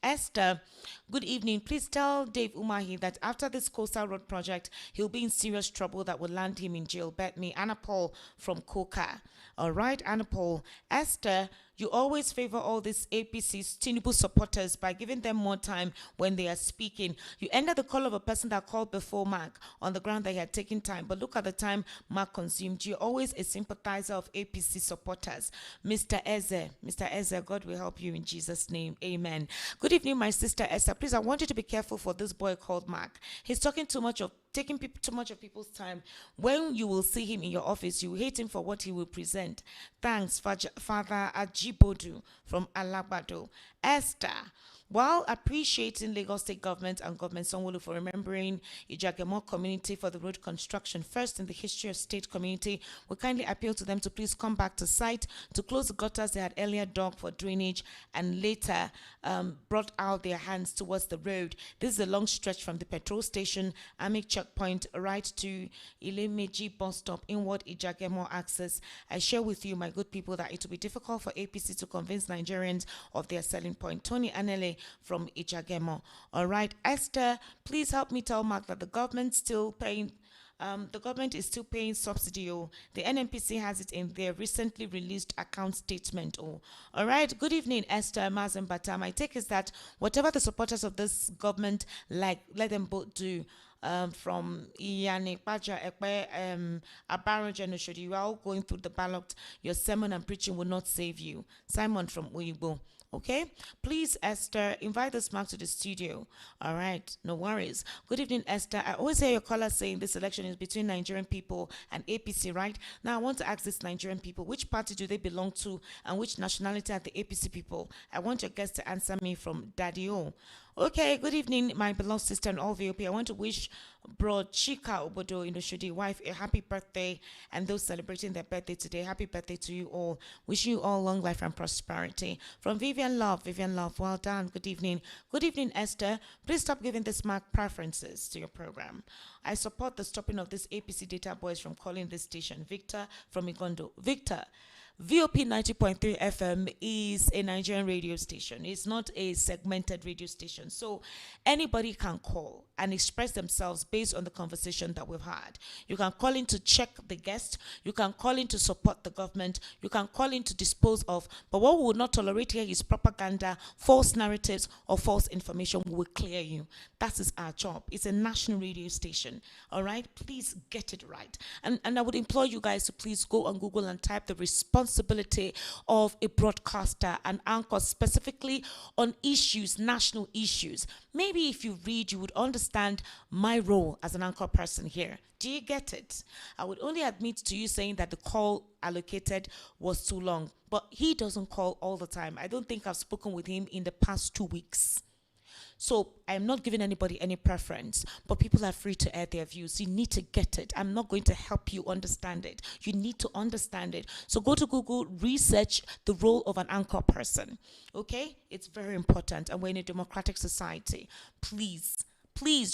Esther, good evening. Please tell Dave Umahi that after this Coastal Road project, he'll be in serious trouble that will land him in jail. Bet me. Anna Paul from Coca. All right, Anna Paul. Esther, You always favor all these APCs, Tinubu supporters, by giving them more time when they are speaking. You ended the call of a person that called before Mark on the ground that he had taken time. But look at the time Mark consumed. You're always a sympathizer of APC supporters. Mr. Eze, God will help you in Jesus' name. Amen. Good evening, my sister Esther. Please, I want you to be careful for this boy called Mark. He's taking too much of people's time. When you will see him in your office, you will hate him for what he will present. Thanks, Father Ajibodu from Alagbado. Esther, while appreciating Lagos State Government and Government Sanwo-Olu for remembering Ijagemo community for the road construction first in the history of state community, we kindly appeal to them to please come back to site to close the gutters they had earlier dug for drainage and later brought out their hands towards the road. This is a long stretch from the petrol station, Amik checkpoint, right to Ilemeji bus stop, inward Ijagemo access. I share with you, my good people, that it will be difficult for APC to convince Nigerians of their selling point. Tony Anele from Ijagemo. All right, Esther, please help me tell Mark that the government is still paying subsidy. Oh, the NNPC has it in their recently released account statement. Oh, all right. Good evening, Esther Mazembata. My take is that whatever the supporters of this government like, let them both do. From Iyane Paja Ekpe Abaroja Noshodi, you are all going through the ballot. Your sermon and preaching will not save you. Simon from Uyibo. Okay, please, Esther, invite this man to the studio. All right, no worries. Good evening, Esther. I always hear your caller saying this election is between Nigerian people and APC, right? Now, I want to ask this Nigerian people, which party do they belong to and which nationality are the APC people? I want your guests to answer me from Daddy O. Okay, good evening, my beloved sister and all VOP. I want to wish Bro Chika Obodo Inoshodi wife a happy birthday, and those celebrating their birthday today, happy birthday to you all. Wishing you all long life and prosperity. From Vivian Love, well done. Good evening. Good evening, Esther. Please stop giving this mark preferences to your program. I support the stopping of this APC data boys from calling this station. Victor from Igondo. Victor, VOP 90.3 FM is a Nigerian radio station. It's not a segmented radio station. So anybody can call and express themselves based on the conversation that we've had. You can call in to check the guest. You can call in to support the government. You can call in to dispose of. But what we will not tolerate here is propaganda, false narratives, or false information. We will clear you. That is our job. It's a national radio station. All right? Please get it right. And I would implore you guys to please go on Google and type the responsibility of a broadcaster and anchor specifically on issues, national issues. Maybe if you read, you would understand my role as an anchor person here. Do you get it? I would only admit to you saying that the call allocated was too long, but he doesn't call all the time. I don't think I've spoken with him in the past 2 weeks. So I'm not giving anybody any preference, but people are free to air their views. You need to get it. I'm not going to help you understand it. You need to understand it. So go to Google, research the role of an anchor person. Okay? It's very important. And we're in a democratic society. Please,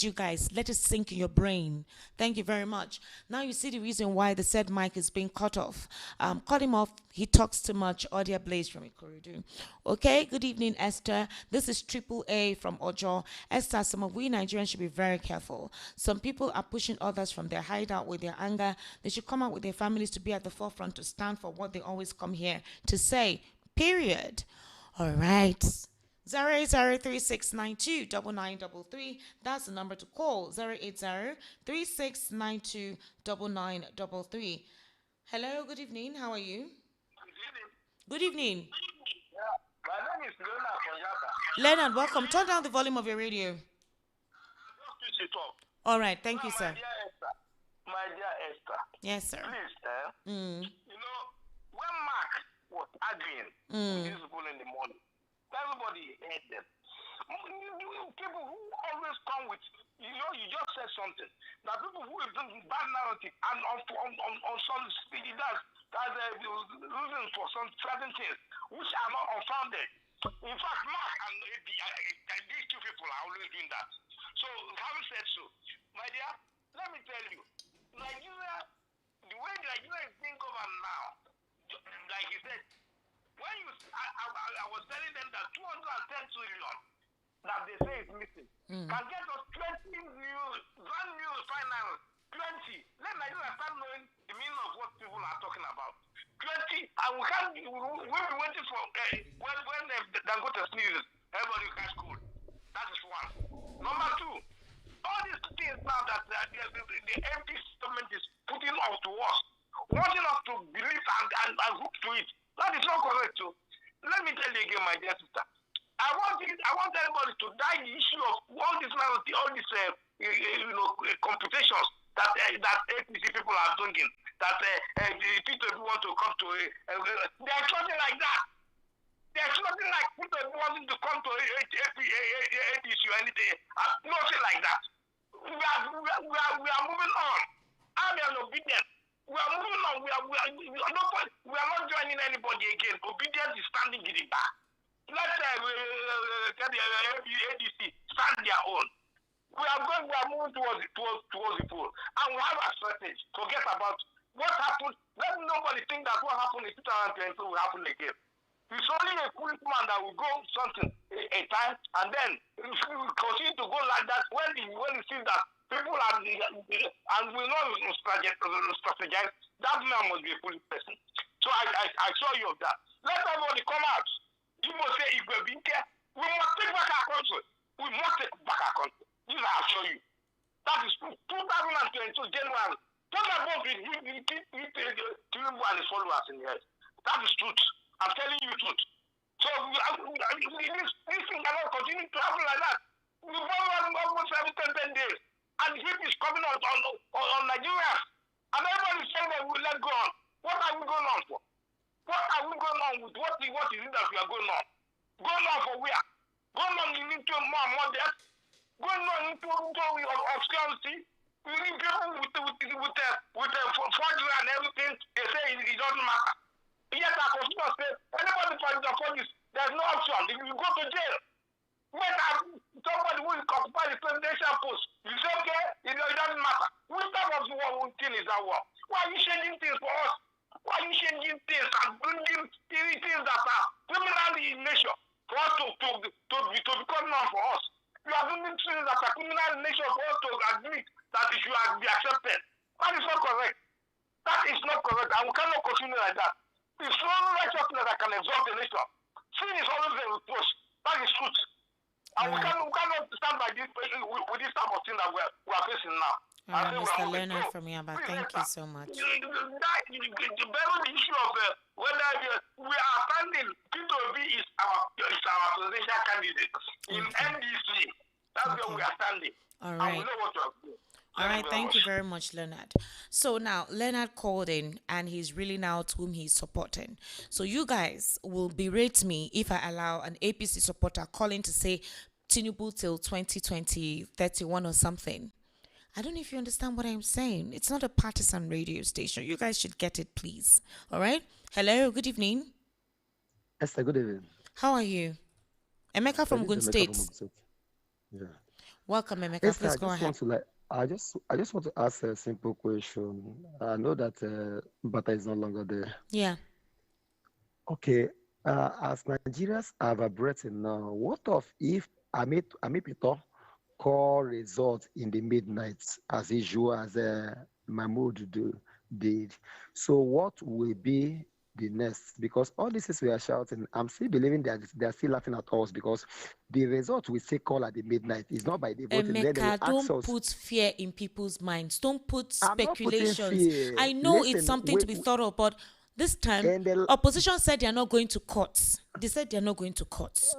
you guys, let it sink in your brain. Thank you very much. Now you see the reason why the said mic is being cut off. Cut him off. He talks too much. Audio Blaze from Ikorodu. Okay, good evening, Esther. This is Triple A from Ojo. Esther, some of we Nigerians should be very careful. Some people are pushing others from their hideout with their anger. They should come out with their families to be at the forefront to stand for what they always come here to say. Period. All right. 08036929933. That's the number to call. 08036929933. Hello, good evening. How are you? Good evening. Yeah, my name is Leonard from Yaba. Leonard, welcome. Turn down the volume of your radio. Just switch it off. All right, thank you, sir. My dear Esther. Yes, sir. Please, you know, when Mark was arguing with these people in the morning, everybody heard them. People who always come with, you just said something. Now people who have done bad narrative and on some speedy that's reason for some certain things which are not unfounded. In fact, Mark and these two people are always doing that. So having said so, my dear, let me tell you, Nigeria, the way Nigeria is being governed now, like he said, when I was telling them that 210 trillion that they say is missing can get us 20 brand new finance, 20. Let Nigeria start knowing the meaning of what people are talking about. 20, and we can't. We'll be waiting for when Dangote sneezes, everybody will catch cold. That is one. Number two, all these things now that the MP government is putting out to us, wanting us to believe and hook to it. That is not correct. So let me tell you again, my dear sister. I want everybody to die the issue of all this now, all these computations that APC people are doing. That the people who want to come to there's nothing like that. There's nothing like people wanting to come to APC or anything. Nothing like that. We are moving on. I'm an obedient. We are moving on. We are not joining anybody again. Obedience is standing in the back. Let ADC stand their own. We are moving towards the pole. And we have a strategy. Forget about what happened. Let nobody think that what happened in 2022 will happen again. It's only a foolish man that will go something a time, and then if we continue to go like that, when he sees that people are and will not strategize, that man must be a foolish person. So I assure you of that. Let everybody come out. You must say, if we must take back our country. We must take back our country. This I assure you. That is 2022 January. Talk about with Tinubu and his followers in the earth. That is truth. I'm telling you truth. So this thing cannot continue to happen like that. We've almost 10 days. And heat is coming on Nigeria. And everybody is saying that we'll let go on. What are we going on for? What are we going on with? What is it that we are going on? Going on for where? Going on into more and more death? Going on into obscurity? We need people with forgery and everything. They say it doesn't matter. Yet our constitution says anybody fighting the forgeries, there's no option. If you go to jail, when somebody who is occupy the presidential post, you say okay, it doesn't matter. Which type of thing is that war? Why are you changing things for us? Why are you changing things and bringing things that are criminally in nature for us to become known for us? You are doing things that are criminal in nature for us to admit that it should be accepted. That is not correct. That is not correct, and we cannot continue like that. It's only righteousness that can exalt a nation. Sin is always a reproach. That is truth. And we cannot stand by this with this type of thing that we are facing now. All right, Mr. Leonard from Yaba, thank you so much. The very issue of whether we are standing, P2B is our presidential candidate in NDC. That's where we are standing. All right. And we know what to do. All right, thank you very much, Leonard. So now, Leonard called in, and he's reeling out whom he's supporting. So you guys will berate me if I allow an APC supporter calling to say Tinubu till 2020, 31 or something. I don't know if you understand what I'm saying. It's not a partisan radio station. You guys should get it, please. All right? Hello, good evening. Esther, good evening. How are you? Emeka from Gun State. Yeah. Welcome, Emeka. Esther, Please go ahead. I just want to ask a simple question. I know that Bata is no longer there. Yeah. Okay. As Nigerians are vibrating now, what if Amipito call results in the midnight as usual as Mahmoud did? So what will be the next? Because all this is we are shouting, I'm still believing that they are still laughing at us because the result we say call at the midnight is not by the voting. Emeka, don't put fear in people's minds. Don't put speculations. I know Listen, it's something to be thought of, but this time, opposition said they are not going to courts. They said they are not going to courts.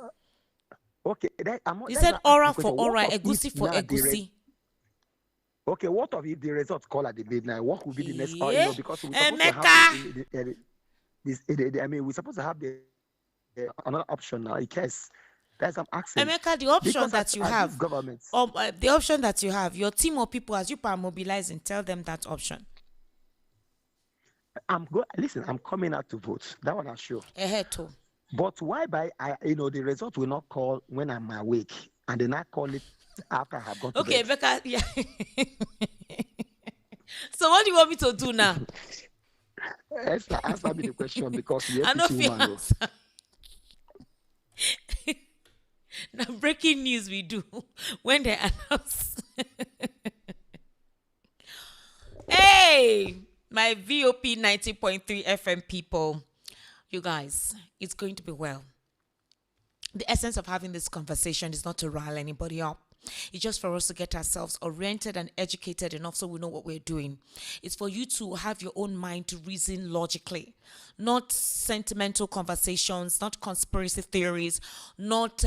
Okay. They said aura for aura, egusi for egusi. Okay, what if the results call at the midnight? What will be the next? Yeah. Because we're supposed to have another option now in case. That's I'm asking. Emeka, the option that you have, the option that you have, your team of people as you are mobilizing, tell them that option. Listen, I'm coming out to vote. That one I'm sure. Ahead too. But why the result will not call when I'm awake, and then I call it after I have gone to bed. Becca, yeah. So what do you want me to do now? Answer me the question because we I have know to if you answer. Now breaking news we do when they announce. Hey, My VOP 90.3 FM people, you guys, it's going to be well. The essence of having this conversation is not to rile anybody up. It's just for us to get ourselves oriented and educated enough so we know what we're doing. It's for you to have your own mind to reason logically, not sentimental conversations, not conspiracy theories, not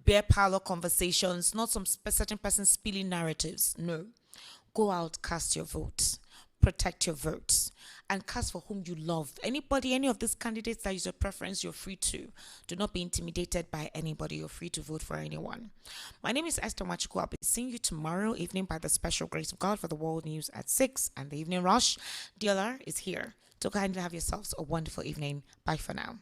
beer parlor conversations, not some certain person spilling narratives. No. Go out, cast your votes. Protect your votes and cast for whom you love. Anybody, any of these candidates that is your preference, you're free to. Do not be intimidated by anybody. You're free to vote for anyone. My name is Esther Machuku. I'll be seeing you tomorrow evening by the special grace of God for the World News at 6 and the Evening Rush. DLR is here. So kindly have yourselves a wonderful evening. Bye for now.